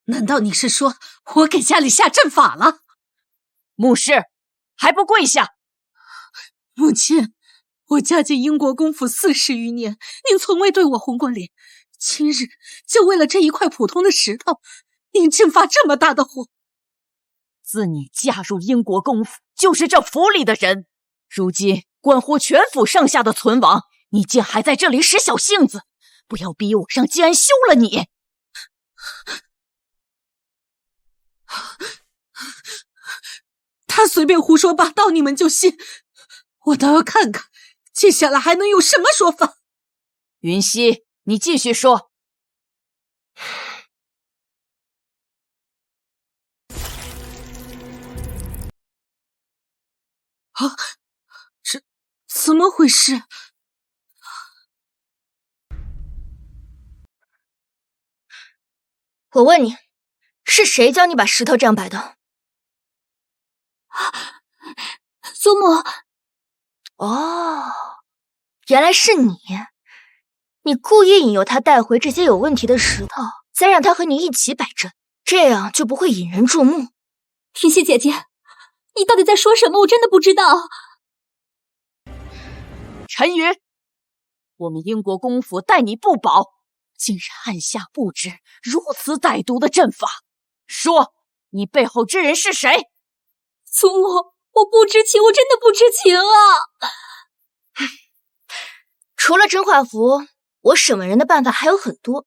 难道你是说我给家里下阵法了？穆氏，还不跪下！母亲，我嫁进英国公府40余年，您从未对我红过脸，今日就为了这一块普通的石头，您竟发这么大的火。自你嫁入英国公府，就是这府里的人，如今关乎全府上下的存亡，你竟还在这里使小性子，不要逼我让季安休了你。他随便胡说八道，你们就信？我倒要看看接下来还能有什么说法。云溪，你继续说。啊，这怎么回事？我问你，是谁教你把石头这样摆的？祖母。哦，原来是你。你故意引诱他带回这些有问题的石头，再让他和你一起摆阵，这样就不会引人注目。云溪姐姐，你到底在说什么？我真的不知道。陈瑜，我们英国公府待你不薄，竟然暗下布置如此歹毒的阵法，说你背后之人是谁？祖母，我不知情，我真的不知情啊！除了真画符，我审问人的办法还有很多，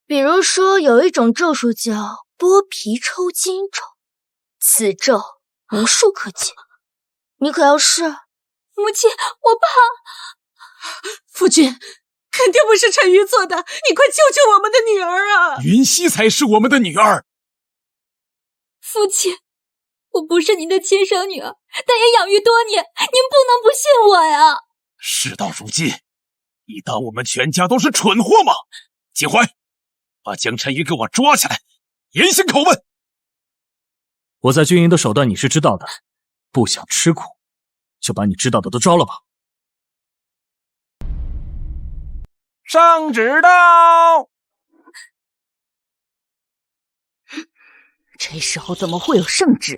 比如说有一种咒术叫剥皮抽筋咒，此咒无术可解，你可要试？母亲，我怕。夫君，肯定不是陈瑜做的，你快救救我们的女儿啊！云溪才是我们的女儿。父亲，我不是您的亲生女儿，但也养育多年，您不能不信我呀！事到如今，你当我们全家都是蠢货吗？秦淮，把江晨瑜给我抓起来，严刑拷问。我在军营的手段你是知道的，不想吃苦，就把你知道的都招了吧。圣旨到！这时候怎么会有圣旨？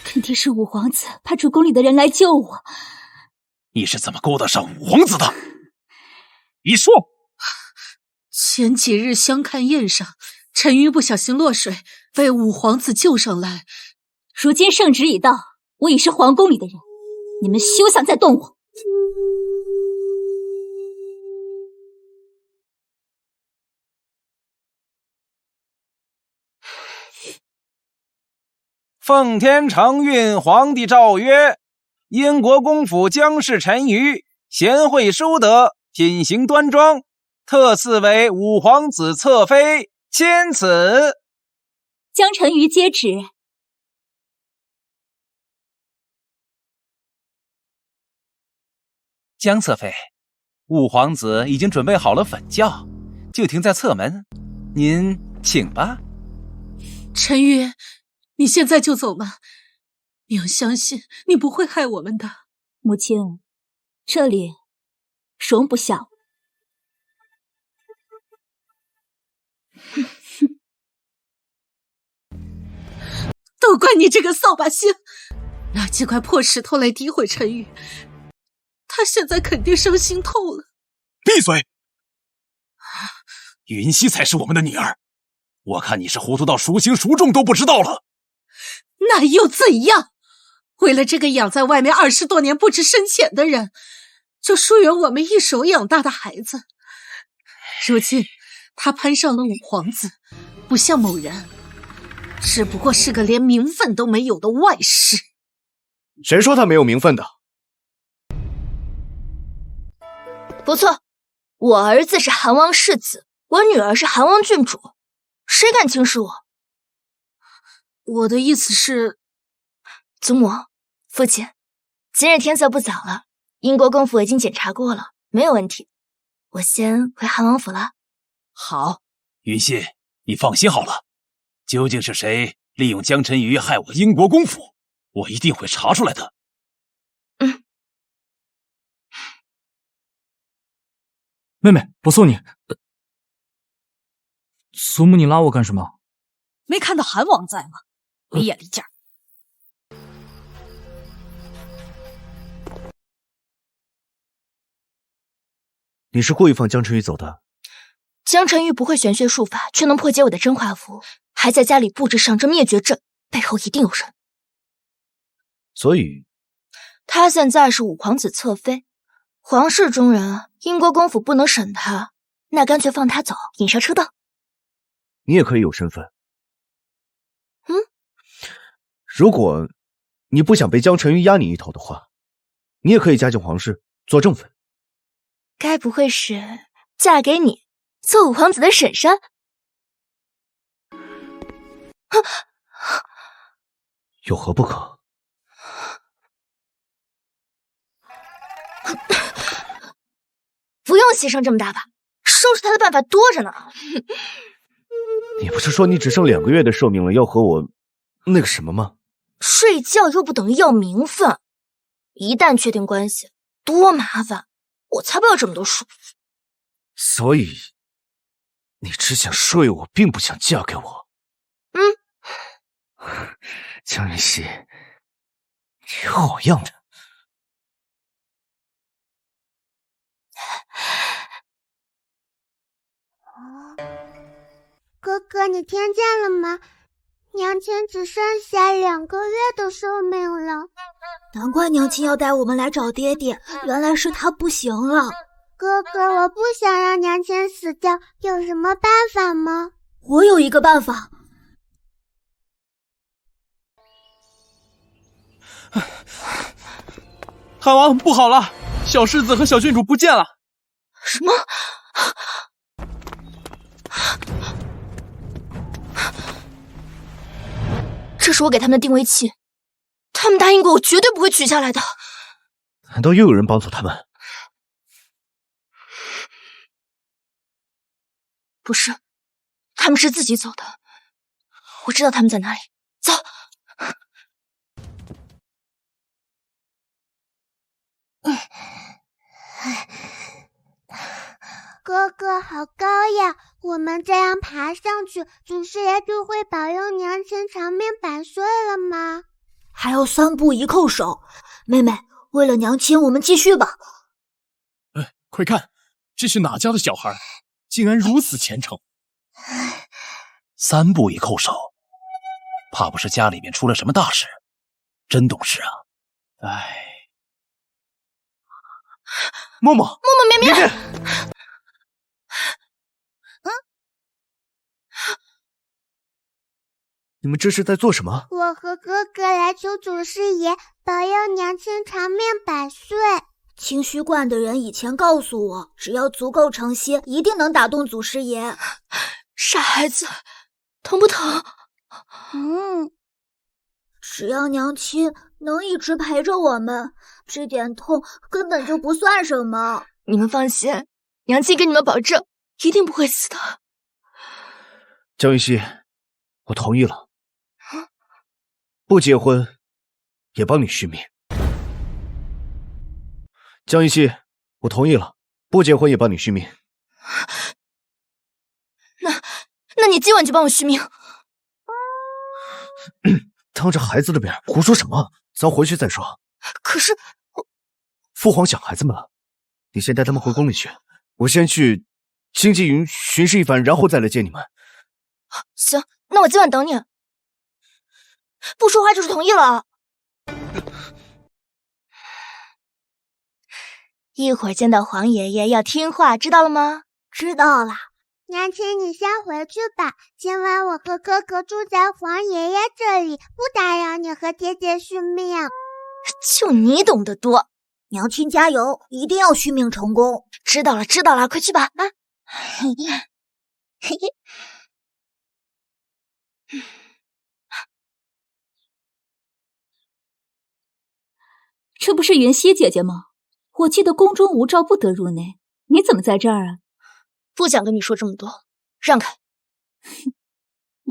肯定是五皇子派出宫里的人来救我。你是怎么勾搭上五皇子的？你说。前几日相看宴上，陈瑜不小心落水，被五皇子救上来。如今圣旨已到，我已是皇宫里的人，你们休想再动我。奉天承运皇帝诏曰：英国公府姜氏陈瑜，贤惠淑德，品行端庄，特赐为五皇子侧妃，钦此。姜陈瑜接旨。姜侧妃，五皇子已经准备好了粉轿，就停在侧门，您请吧。陈瑜，你现在就走吗？娘相信你不会害我们的。母亲，这里容不下。都怪你这个扫把星，拿几块破石头来诋毁陈宇，他现在肯定伤心透了。闭嘴！云溪才是我们的女儿，我看你是糊涂到孰轻孰重都不知道了。那又怎样？为了这个养在外面20多年不知深浅的人，就疏远我们一手养大的孩子。如今他攀上了五皇子，不像某人，只不过是个连名分都没有的外室。谁说他没有名分的？不错，我儿子是韩王世子，我女儿是韩王郡主，谁敢轻视我？我的意思是，祖母、父亲，今日天色不早了，英国公府已经检查过了，没有问题，我先回韩王府了。好，云溪，你放心好了，究竟是谁利用江晨瑜害我英国公府，我一定会查出来的。妹妹，我送你。祖母，你拉我干什么？没看到韩王在吗？没眼力劲儿。你是故意放江晨瑜走的？江晨瑜不会玄学术法，却能破解我的真化符，还在家里布置上这灭绝阵，背后一定有人。所以，他现在是五皇子侧妃，皇室中人，英国公府不能审他，那干脆放他走，引蛇出洞。你也可以有身份。如果你不想被江晨瑜压你一头的话，你也可以嫁进皇室做正妃。该不会是嫁给你做五皇子的婶婶？有何不可？不用牺牲这么大吧，收拾他的办法多着呢。你不是说你只剩2个月的寿命了，要和我那个什么吗？睡觉又不等于要名分，一旦确定关系，多麻烦，我才不要这么多数。所以，你只想睡我，并不想嫁给我。江云溪，你好样的！哥哥，你听见了吗？娘亲只剩下2个月的寿命了。难怪娘亲要带我们来找爹爹，原来是他不行了。哥哥，我不想让娘亲死掉，有什么办法吗？我有一个办法。韩王，不好了，小世子和小郡主不见了。什么？这是我给他们的定位器，他们答应过我绝对不会取下来的。难道又有人帮助他们？不是，他们是自己走的。我知道他们在哪里，走。哥哥好高呀，我们这样爬上去，祖师爷就会保佑娘亲长命百岁了吗？还要3步一叩首。妹妹，为了娘亲，我们继续吧。快看，这是哪家的小孩，竟然如此虔诚。3步一叩首，怕不是家里面出了什么大事，真懂事啊！哎，默默，绵绵，你们这是在做什么？我和哥哥来求祖师爷保佑娘亲长命百岁。清虚观的人以前告诉我，只要足够诚心，一定能打动祖师爷。傻孩子，疼不疼？只要娘亲能一直陪着我们，这点痛根本就不算什么。你们放心，娘亲给你们保证，一定不会死的。江云熙，我同意了，不结婚也帮你续命。江云熙，我同意了，不结婚也帮你续命。那你今晚就帮我续命。当着孩子的面胡说什么？咱回去再说。可是父皇想孩子们了，你先带他们回宫里去，我先去经济营巡视一番，然后再来接你们。行，那我今晚等你。不说话就是同意了。一会儿见到黄爷爷要听话，知道了吗？知道了。娘亲，你先回去吧。今晚我和哥哥住在黄爷爷这里，不打扰你和爹爹续命。就你懂得多。娘亲加油，一定要续命成功。知道了，知道了，快去吧啊！这不是云溪姐姐吗？我记得宫中无诏不得入内，你怎么在这儿啊？不想跟你说这么多，让开！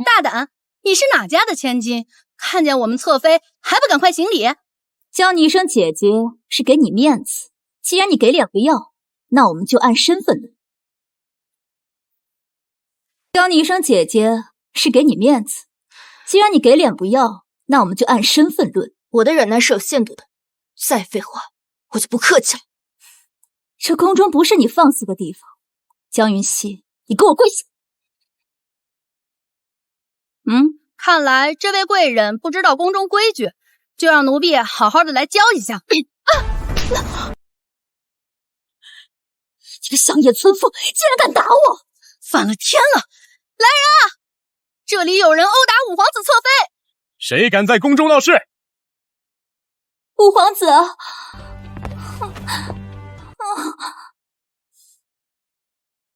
大胆！你是哪家的千金？看见我们侧妃还不赶快行礼？叫你一声姐姐是给你面子，既然你给脸不要，那我们就按身份论。叫你一声姐姐是给你面子，既然你给脸不要，那我们就按身份论。我的忍耐是有限度的，再废话我就不客气了。这宫中不是你放肆的地方，江云熙，你给我跪下！看来这位贵人不知道宫中规矩，就让奴婢好好的来教一下。这个乡野村妇竟然敢打我，反了天了！来人啊！这里有人殴打五皇子侧妃，谁敢在宫中闹事？五皇子！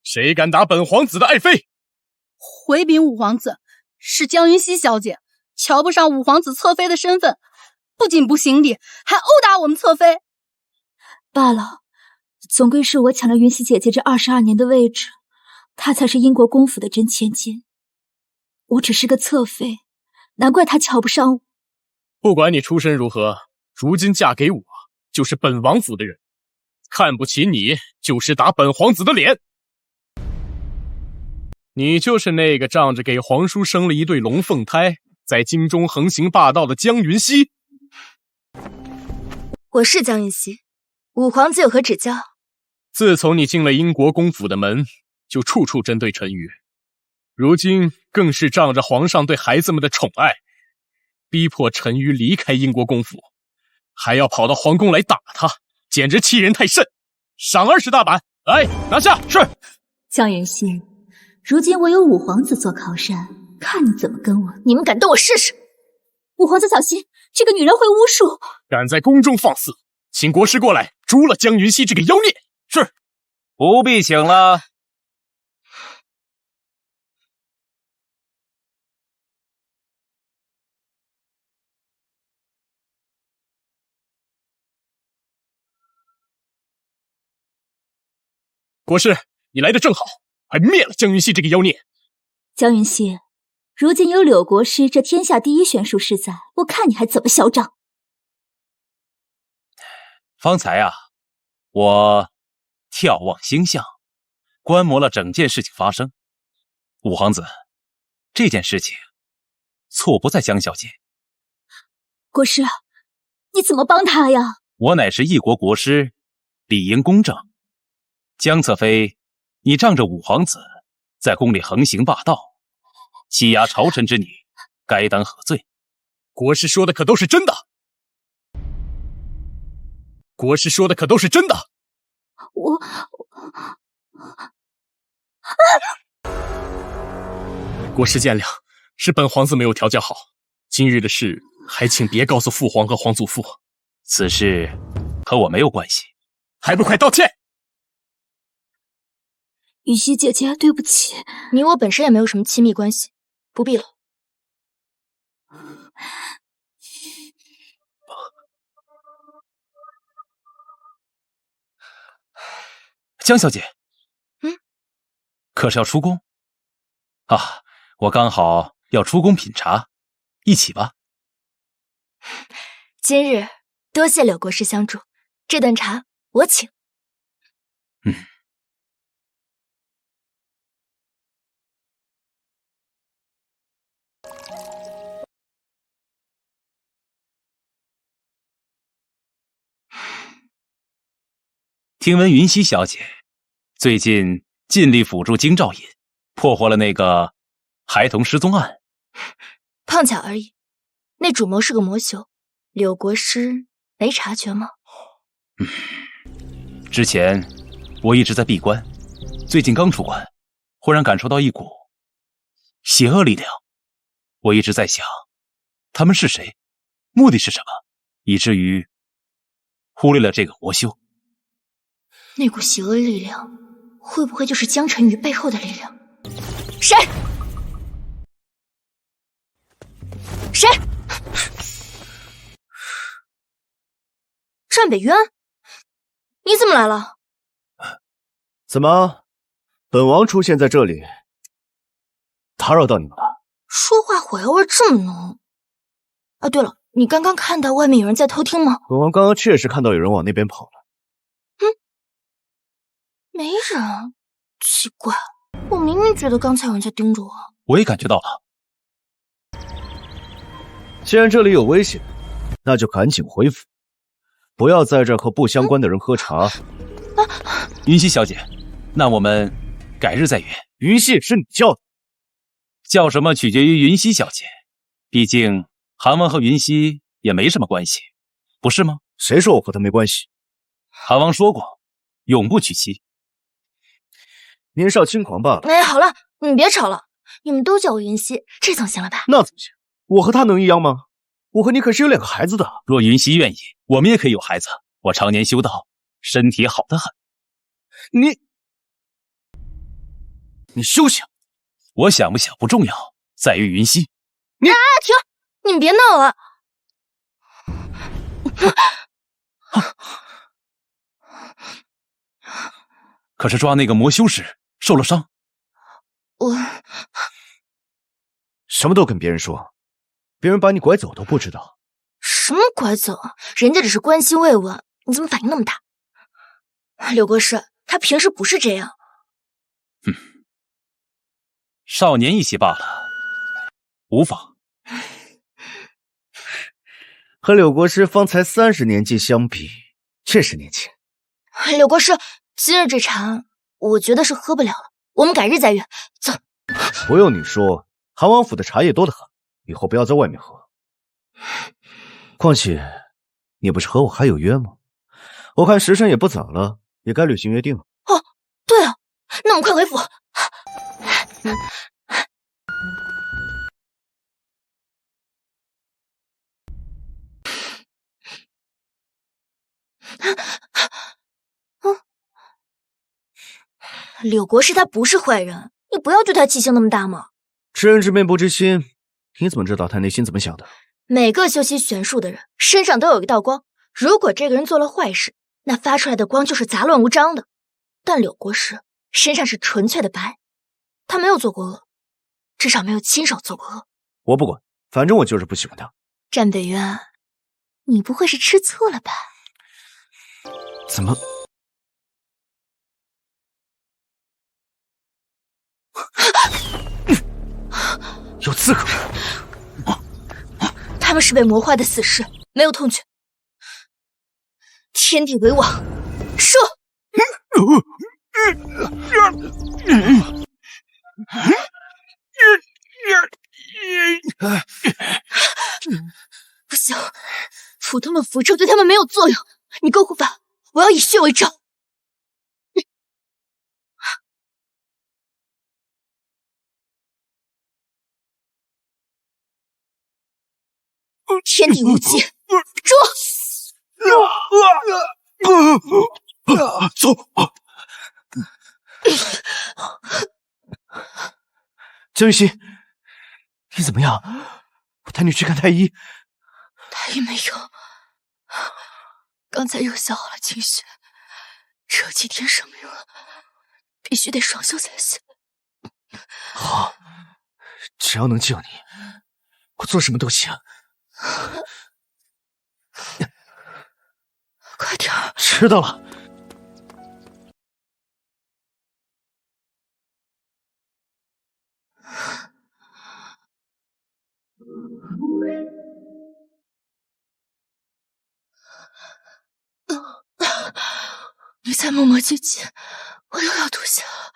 谁敢打本皇子的爱妃？回禀五皇子，是江云熙小姐，瞧不上五皇子侧妃的身份，不仅不行礼，还殴打我们侧妃。罢了，总归是我抢了云溪姐姐这22年的位置，她才是英国公府的真千金。我只是个侧妃，难怪她瞧不上我。不管你出身如何，如今嫁给我，就是本王府的人，看不起你，就是打本皇子的脸。你就是那个仗着给皇叔生了一对龙凤胎，在京中横行霸道的江云熙。我是江云熙，五皇子有何指教？自从你进了英国公府的门，就处处针对陈瑜，如今更是仗着皇上对孩子们的宠爱，逼迫陈瑜离开英国公府，还要跑到皇宫来打他，简直欺人太甚！赏20大板，来拿下！是。江云熙，如今我有五皇子做靠山，看你怎么跟我。你们敢动我试试？五皇子小心，这个女人会巫术。敢在宫中放肆，请国师过来诛了江云熙这个妖孽。是。不必请了。国师，你来的正好，还灭了江云熙这个妖孽。江云熙，如今有柳国师这天下第一玄术师在，我看你还怎么嚣张。方才啊，我眺望星象，观摩了整件事情发生。五皇子，这件事情错不在江小姐。国师，你怎么帮她呀？我乃是一国国师，理应公正。江侧妃，你仗着五皇子在宫里横行霸道，欺压朝臣之女，该当何罪？国师说的可都是真的。国师说的可都是真的。国师见谅，是本皇子没有调教好。今日的事，还请别告诉父皇和皇祖父。此事和我没有关系，还不快道歉！雨熙姐姐，对不起，你我本身也没有什么亲密关系，不必了。江小姐，可是要出宫啊？我刚好要出宫品茶，一起吧。今日多谢柳国师相助，这顿茶我请。听闻云溪小姐最近尽力辅助京兆尹，破获了那个孩童失踪案。碰巧而已，那主谋是个魔修，柳国师没察觉吗？之前我一直在闭关，最近刚出关，忽然感受到一股邪恶力量。我一直在想，他们是谁，目的是什么，以至于忽略了这个魔修。那股邪恶力量，会不会就是江辰瑜背后的力量？谁？谁？战北渊，你怎么来了？怎么，本王出现在这里，打扰到你们了？说话火药味这么浓。啊，对了，你刚刚看到外面有人在偷听吗？本王刚刚确实看到有人往那边跑了。没人，奇怪，我明明觉得刚才有人在盯着我。我也感觉到了。既然这里有危险，那就赶紧回府，不要在这儿和不相关的人喝茶。云溪小姐，那我们改日再约。云溪是你叫的，叫什么取决于云溪小姐，毕竟韩王和云溪也没什么关系，不是吗？谁说我和他没关系？韩王说过，永不娶妻。年少轻狂罢了。哎，好了，你别吵了，你们都叫我云溪，这总行了吧？那怎么行？我和他能一样吗？我和你可是有2个孩子的。若云溪愿意，我们也可以有孩子。我常年修道，身体好得很。你休想！我想不想不重要，在于云溪。停！你们别闹了。可是抓那个魔修时受了伤。我什么都跟别人说，别人把你拐走都不知道。什么拐走？人家只是关心慰问，你怎么反应那么大？柳国师，他平时不是这样。少年一些罢了，无妨。和柳国师方才30年纪相比，确实年轻。柳国师，今日这茶，我觉得是喝不了了，我们改日再约。走。不用你说，韩王府的茶叶多得很，以后不要在外面喝。况且，你不是和我还有约吗？我看时辰也不早了，也该履行约定了。哦，对了，那我们快回府。柳国师他不是坏人，你不要对他气性那么大嘛。知人知面不知心，你怎么知道他内心怎么想的？每个修习玄术的人身上都有一道光，如果这个人做了坏事，那发出来的光就是杂乱无章的。但柳国师身上是纯粹的白，他没有做过恶，至少没有亲手做过恶。我不管，反正我就是不喜欢他。战北渊，你不会是吃醋了吧？怎么？有刺客！他们是被魔化的死士，没有痛觉。天地为网，射！不行，扶他们符咒对他们没有作用。你够护法，我要以血为证。天地无极，住！走。江雨熙，你怎么样？我带你去看太医。太医没有，刚才又消耗了精血，这几天生病了，必须得双休才行。好，只要能救你，我做什么都行。快点儿！知道了。你再磨磨唧唧，我又要吐血了。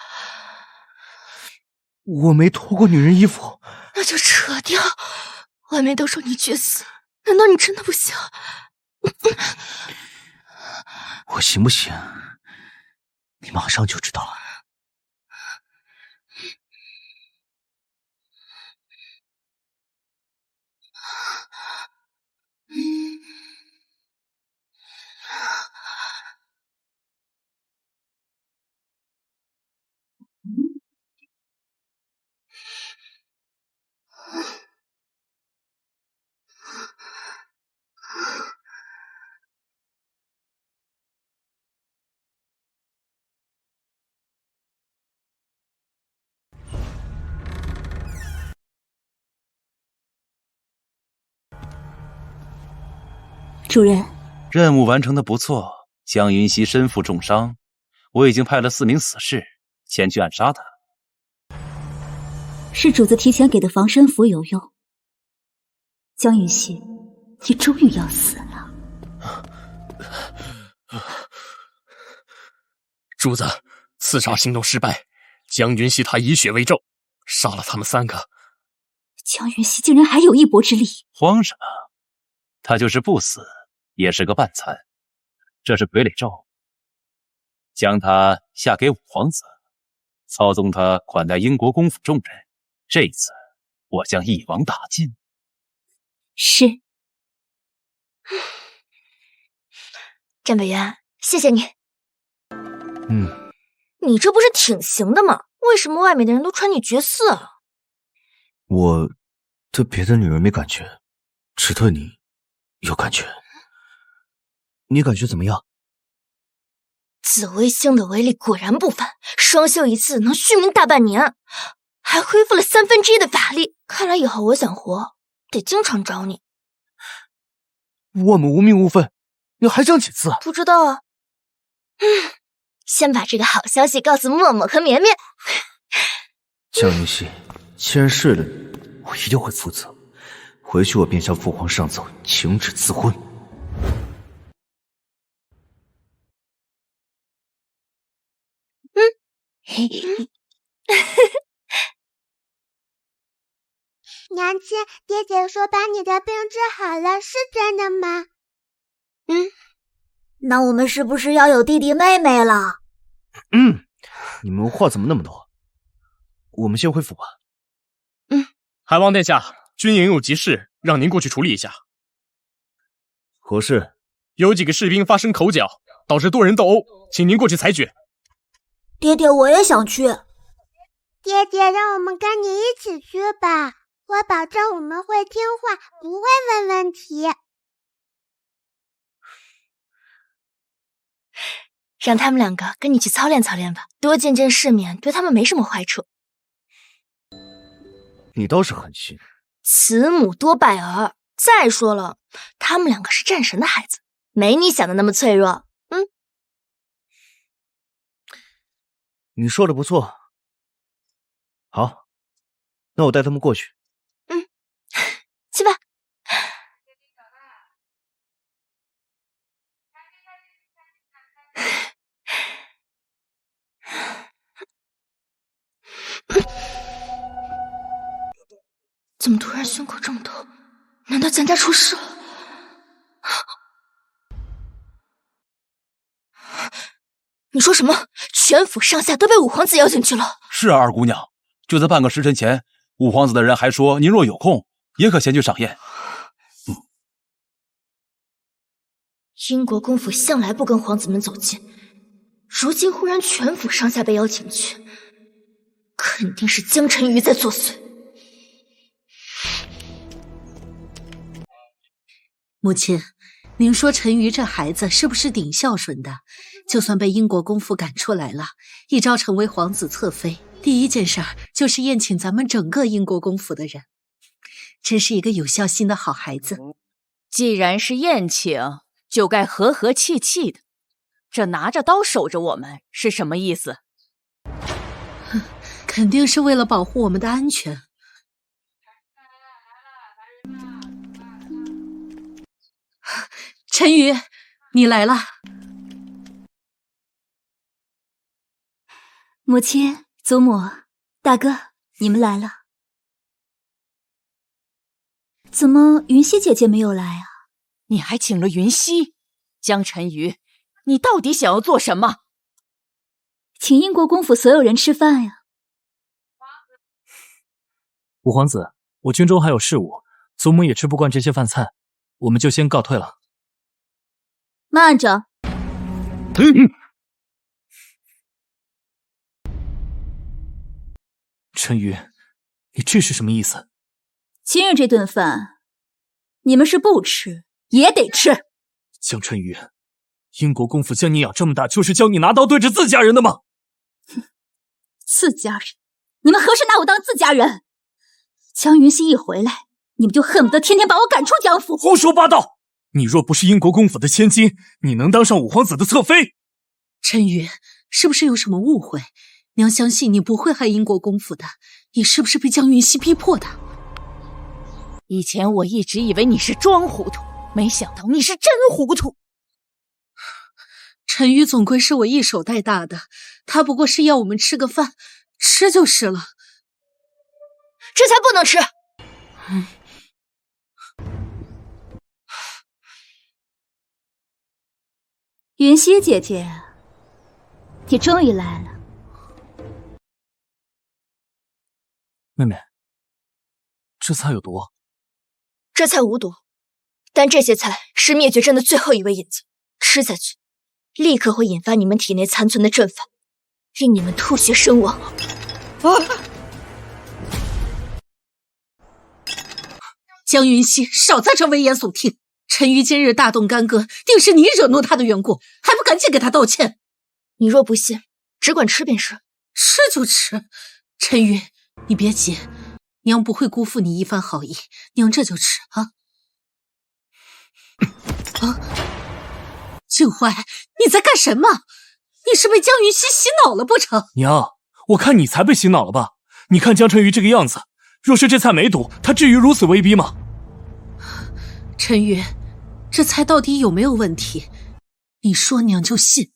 我没脱过女人衣服。那就扯掉。外面都说你绝死，难道你真的不行？我行不行？你马上就知道了。主人，任务完成的不错。江云熙身负重伤，我已经派了4名死士前去暗杀他。是主子提前给的防身符有用。江云熙，你终于要死了。主子，刺杀行动失败，江云熙他以血为咒，杀了他们3个。江云熙竟然还有一搏之力！慌什么？他就是不死，也是个半残。这是傀儡咒，将他下给5皇子，操纵他款待英国公府重人。这次我将一网打尽。是。战北元，谢谢你。嗯，你这不是挺行的吗？为什么外面的人都传你绝嗣啊？我对别的女人没感觉，只对你有感觉。你感觉怎么样？紫微星的威力果然不凡，双休一次能续命大半年，还恢复了1/3的法力。看来以后我想活，得经常找你。我们无名无分，你还想几次？不知道啊。先把这个好消息告诉默默和绵绵。江云熙，既然睡了你，我一定会负责。回去我便向父皇上奏，请旨赐婚。娘亲，爹爹说把你的病治好了，是真的吗？那我们是不是要有弟弟妹妹了？你们话怎么那么多？我们先回府吧。韩王殿下，军营有急事，让您过去处理一下。何事？有几个士兵发生口角，导致多人斗殴，请您过去裁决。爹爹，我也想去。爹爹，让我们跟你一起去吧，我保证我们会听话，不会问问题。让他们2个跟你去操练操练吧，多见见世面，对他们没什么坏处。你倒是狠心。慈母多败儿。再说了，他们2个是战神的孩子，没你想的那么脆弱。你说的不错。好，那我带他们过去。去吧。怎么突然胸口这么痛？难道咱家出事了？你说什么？全府上下都被五皇子邀请去了？是啊，二姑娘，就在半个时辰前，五皇子的人还说您若有空，也可前去赏宴。英国公府向来不跟皇子们走近，如今忽然全府上下被邀请去，肯定是江晨瑜在作祟。母亲，您说陈瑜这孩子是不是挺孝顺的？就算被英国公府赶出来了，一朝成为皇子侧妃，第一件事就是宴请咱们整个英国公府的人，真是一个有孝心的好孩子。既然是宴请，就该和和气气的。这拿着刀守着我们是什么意思？肯定是为了保护我们的安全。陈瑜，你来了。母亲、祖母、大哥，你们来了。怎么云溪姐姐没有来啊？你还请了云溪？江晨瑜，你到底想要做什么？请英国公府所有人吃饭呀。五皇子，我军中还有事务，祖母也吃不惯这些饭菜，我们就先告退了。慢着。陈瑜，你这是什么意思？今日这顿饭，你们是不吃也得吃。江晨瑜，英国公府将你养这么大，就是教你拿刀对着自家人的吗？自家人？你们何时拿我当自家人？江云溪一回来，你们就恨不得天天把我赶出江府。胡说八道！你若不是英国公府的千金，你能当上五皇子的侧妃？陈瑜，是不是有什么误会？娘相信你不会害英国公府的，你是不是被江云溪逼迫的？以前我一直以为你是装糊涂，没想到你是真糊涂。陈瑜总归是我一手带大的，他不过是要我们吃个饭，吃就是了。这才不能吃！云溪姐姐，你终于来了。妹妹，这菜有毒？这菜无毒，但这些菜是灭绝阵的最后一味引子，吃下去立刻会引发你们体内残存的阵法，令你们吐血身亡。江云溪，少在这危言耸听！陈瑜今日大动干戈，定是你惹怒他的缘故，还不赶紧给他道歉？你若不信，只管吃便是。吃就吃。陈瑜，你别急，娘不会辜负你一番好意，娘这就吃啊！静怀，你在干什么？你是被江云溪洗脑了不成？娘，我看你才被洗脑了吧？你看江晨瑜这个样子，若是这菜没毒，他至于如此威逼吗？陈瑜，这菜到底有没有问题？你说娘就信。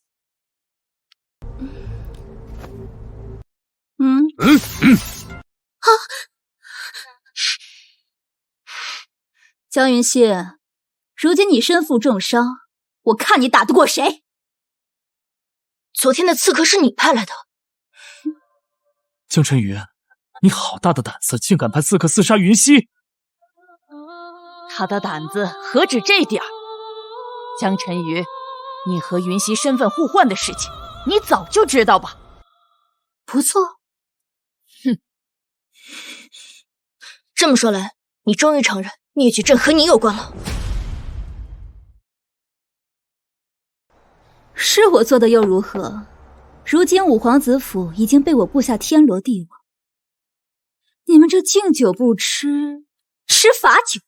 江云溪，如今你身负重伤，我看你打得过谁？昨天的刺客是你派来的。江晨瑜，你好大的胆子，竟敢派刺客厮杀云溪！他的胆子何止这点儿？江晨瑜，你和云溪身份互换的事情，你早就知道吧？不错。哼，这么说来，你终于承认灭绝阵和你有关了。是我做的又如何？如今五皇子府已经被我布下天罗地网，你们这敬酒不吃，吃罚酒。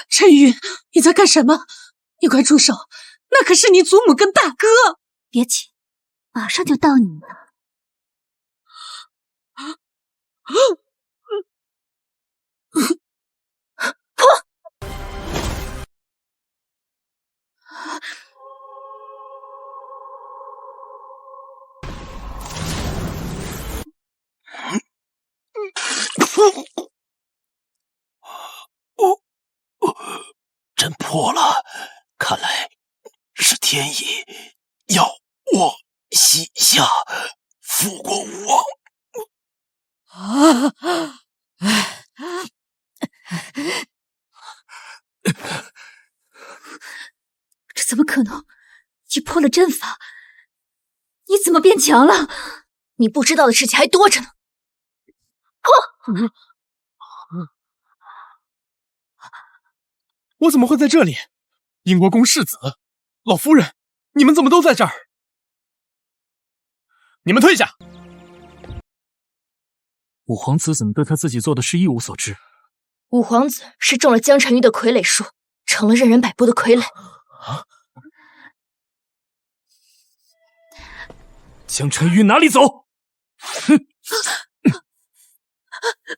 陈瑜，你在干什么？你快住手！那可是你祖母跟大哥。别急，马上就到你了。阵破了，看来是天意要我西夏复国无望。这怎么可能？你破了阵法，你怎么变强了？你不知道的事情还多着呢。我怎么会在这里？英国公世子，老夫人，你们怎么都在这儿？你们退下！五皇子怎么对他自己做的事一无所知？五皇子是中了江辰瑜的傀儡术，成了任人摆布的傀儡。江辰瑜哪里走？哼！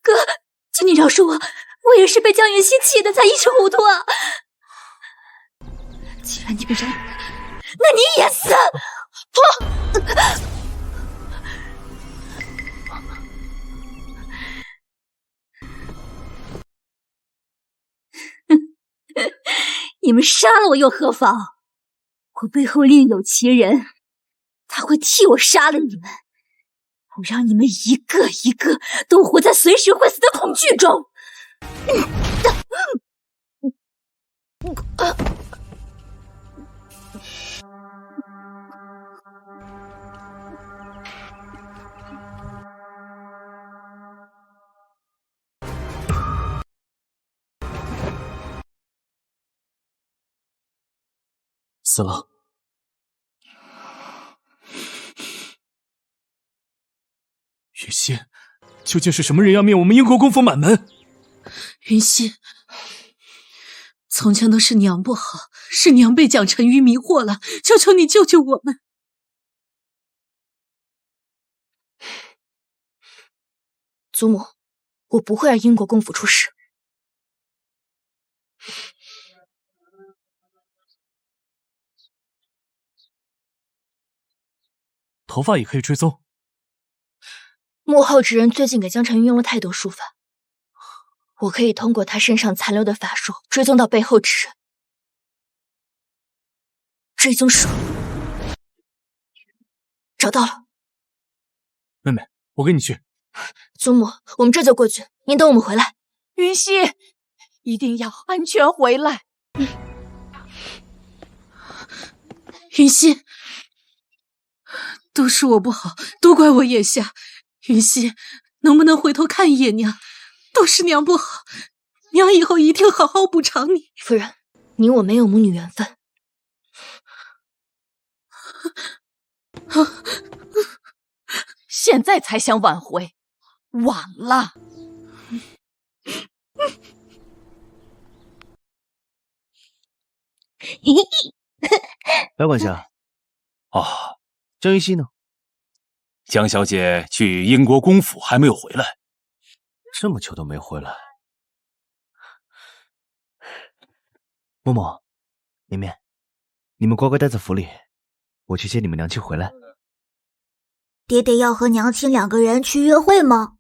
哥，请你饶恕我，我也是被江云熙气的才一时糊涂啊！既然你被人，那你也死！你们杀了我又何妨？我背后另有其人，他会替我杀了你们，我让你们一个一个都活在随时会死的恐惧中。死了。云溪，究竟是什么人要灭我们英国公府满门？云溪，从前都是娘不好，是娘被蒋辰瑜迷惑了，求求你救救我们！祖母，我不会让英国公府出事。头发也可以追踪。幕后之人最近给江辰瑜用了太多术法，我可以通过他身上残留的法术追踪到背后之人。追踪术找到了。妹妹，我跟你去。祖母，我们这就过去，您等我们回来。云溪，一定要安全回来。云溪，都是我不好，都怪我眼瞎。云溪，能不能回头看一眼娘？都是娘不好，娘以后一定好好补偿你。夫人，你我没有母女缘分。现在才想挽回，晚了。白管家，江云熙呢？江小姐去英国公府还没有回来，这么久都没回来。嬷嬷、绵绵，你们乖乖待在府里，我去接你们娘亲回来。爹爹要和娘亲两个人去约会吗？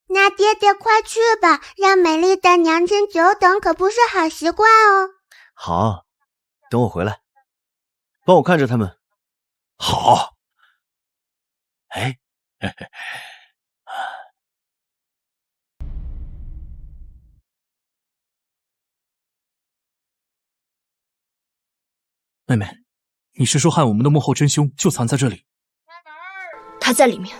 那爹爹快去吧，让美丽的娘亲久等可不是好习惯哦。好，等我回来，帮我看着他们。好。哎，妹妹，你是说害我们的幕后真凶就藏在这里？他在里面。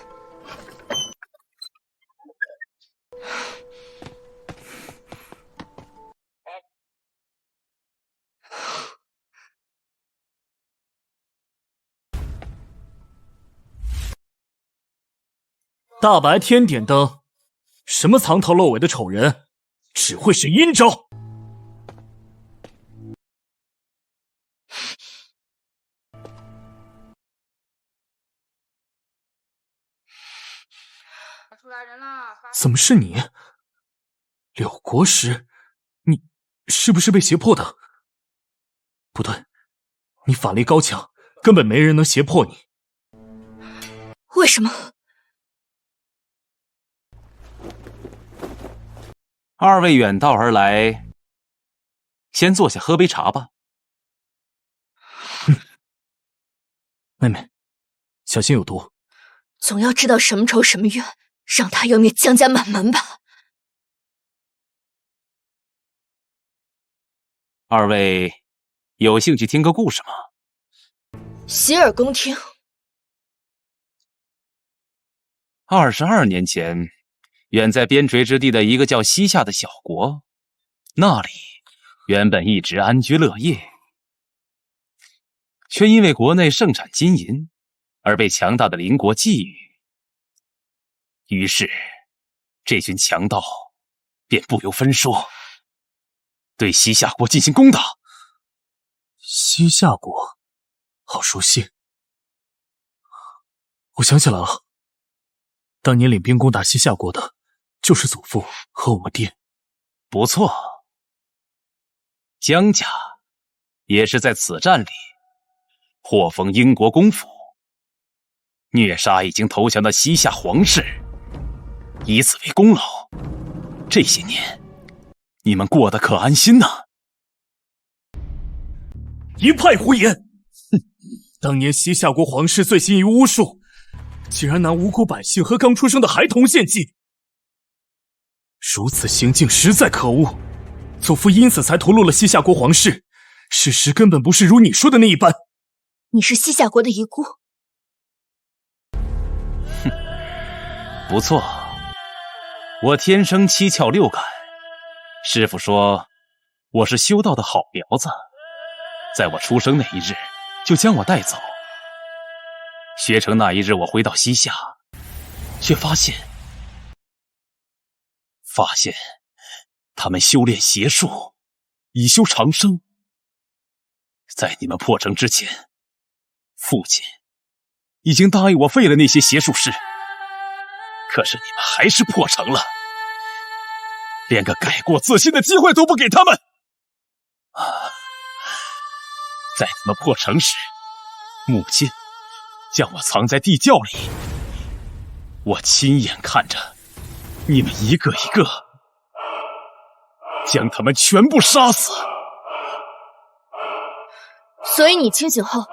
大白天点灯，什么藏头露尾的丑人，只会是阴招。怎么是你？柳国师，你是不是被胁迫的？不对，你法力高强，根本没人能胁迫你。为什么？二位远道而来，先坐下喝杯茶吧。妹妹，小心有毒。总要知道什么仇什么怨，让他要灭江家满门吧。二位有兴趣听个故事吗？洗耳恭听。22年前，远在边陲之地的一个叫西夏的小国，那里原本一直安居乐业，却因为国内盛产金银而被强大的邻国觊觎。于是这群强盗便不由分说对西夏国进行攻打。西夏国，好熟悉。我想起来了，当年领兵攻打西夏国的就是祖父和我们爹。不错，江家也是在此战里获封英国公府，虐杀已经投降的西夏皇室，以此为功劳。这些年你们过得可安心呢？一派胡言！哼，当年西夏国皇室醉心于巫术，竟然拿无辜百姓和刚出生的孩童献祭，如此行径实在可恶。祖父因此才投入了西夏国皇室，事实根本不是如你说的那一般。你是西夏国的遗孤？哼，不错，我天生七窍六感，师傅说我是修道的好苗子，在我出生那一日就将我带走。学成那一日，我回到西夏，却发现他们修炼邪术，以修长生。在你们破城之前，父亲已经答应我废了那些邪术师，可是你们还是破城了，连个改过自新的机会都不给他们。在你们破城时，母亲将我藏在地窖里，我亲眼看着你们一个一个将他们全部杀死。所以你清醒后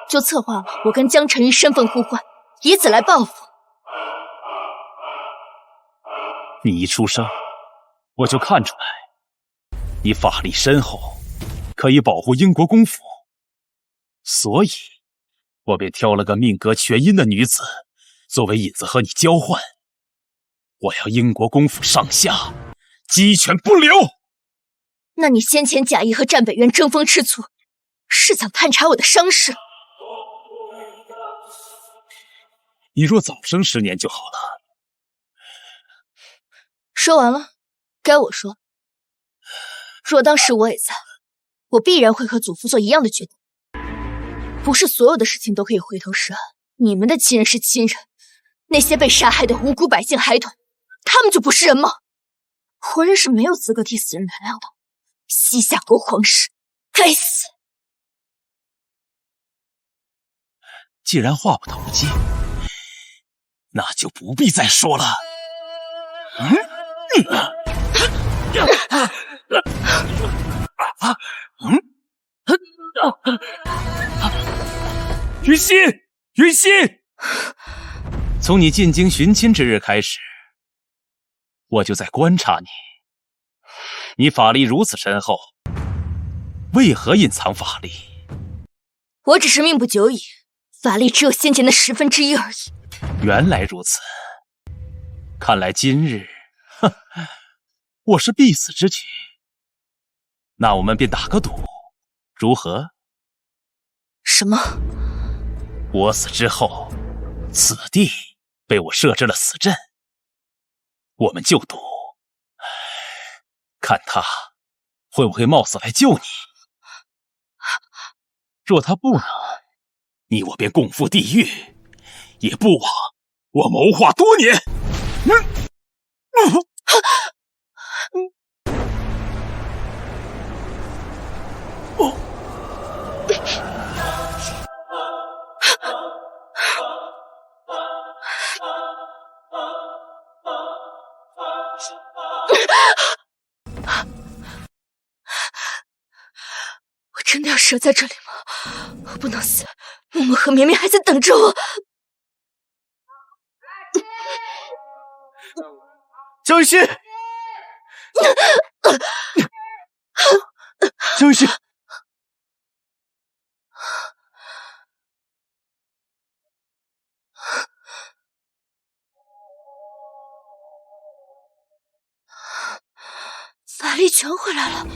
就策划了我跟江晨玉身份互换，以此来报复。你一出生我就看出来你法力深厚，可以保护英国公府，所以我便挑了个命格全阴的女子作为引子和你交换。我要英国公府上下鸡犬不留。那你先前假意和战北渊争风吃醋，是想探查我的伤势？你若早生10年就好了。说完了，该我说。若当时我也在，我必然会和祖父做一样的决定。不是所有的事情都可以回头是岸，你们的亲人是亲人，那些被杀害的无辜百姓孩童，他们就不是人吗？活人是没有资格替死人原谅的。西夏国皇室，该死！既然话不投机，那就不必再说了。云溪，云溪！从你进京寻亲之日开始，我就在观察你。你法力如此深厚，为何隐藏法力？我只是命不久矣，法力只有先前的1/10而已。原来如此，看来今日，我是必死之举。那我们便打个赌，如何？什么？我死之后，此地被我设置了死阵，我们就赌，看他会不会冒死来救你。若他不能，你我便共赴地狱，也不枉我谋划多年。我真的要折在这里吗？我不能死，默默和绵绵还在等着我。江雨熙，江雨熙，法力全回来了。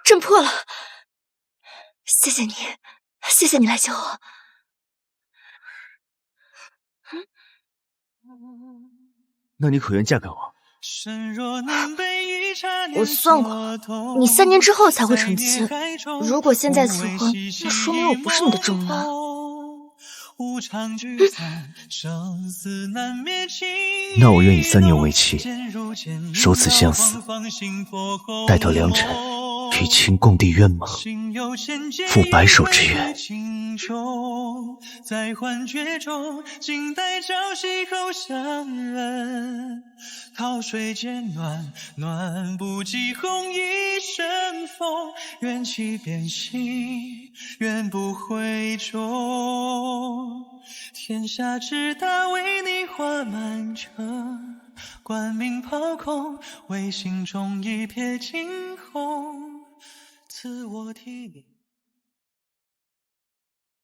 阵破了，谢谢你，谢谢你来救我。那你可愿嫁给我？我算过，你3年之后才会成亲。如果现在辞婚，那说明我不是你的正缘。那我愿以3年为期，守此相思，待得良辰，与卿共缔鸳盟，赴白首之约。在幻觉中，静待朝夕后相认。桃水渐暖，暖不及红一身风。缘起变心，愿不回终。天下之大，为你画满城。冠名抛空，为心中一瞥惊鸿。赐我体力。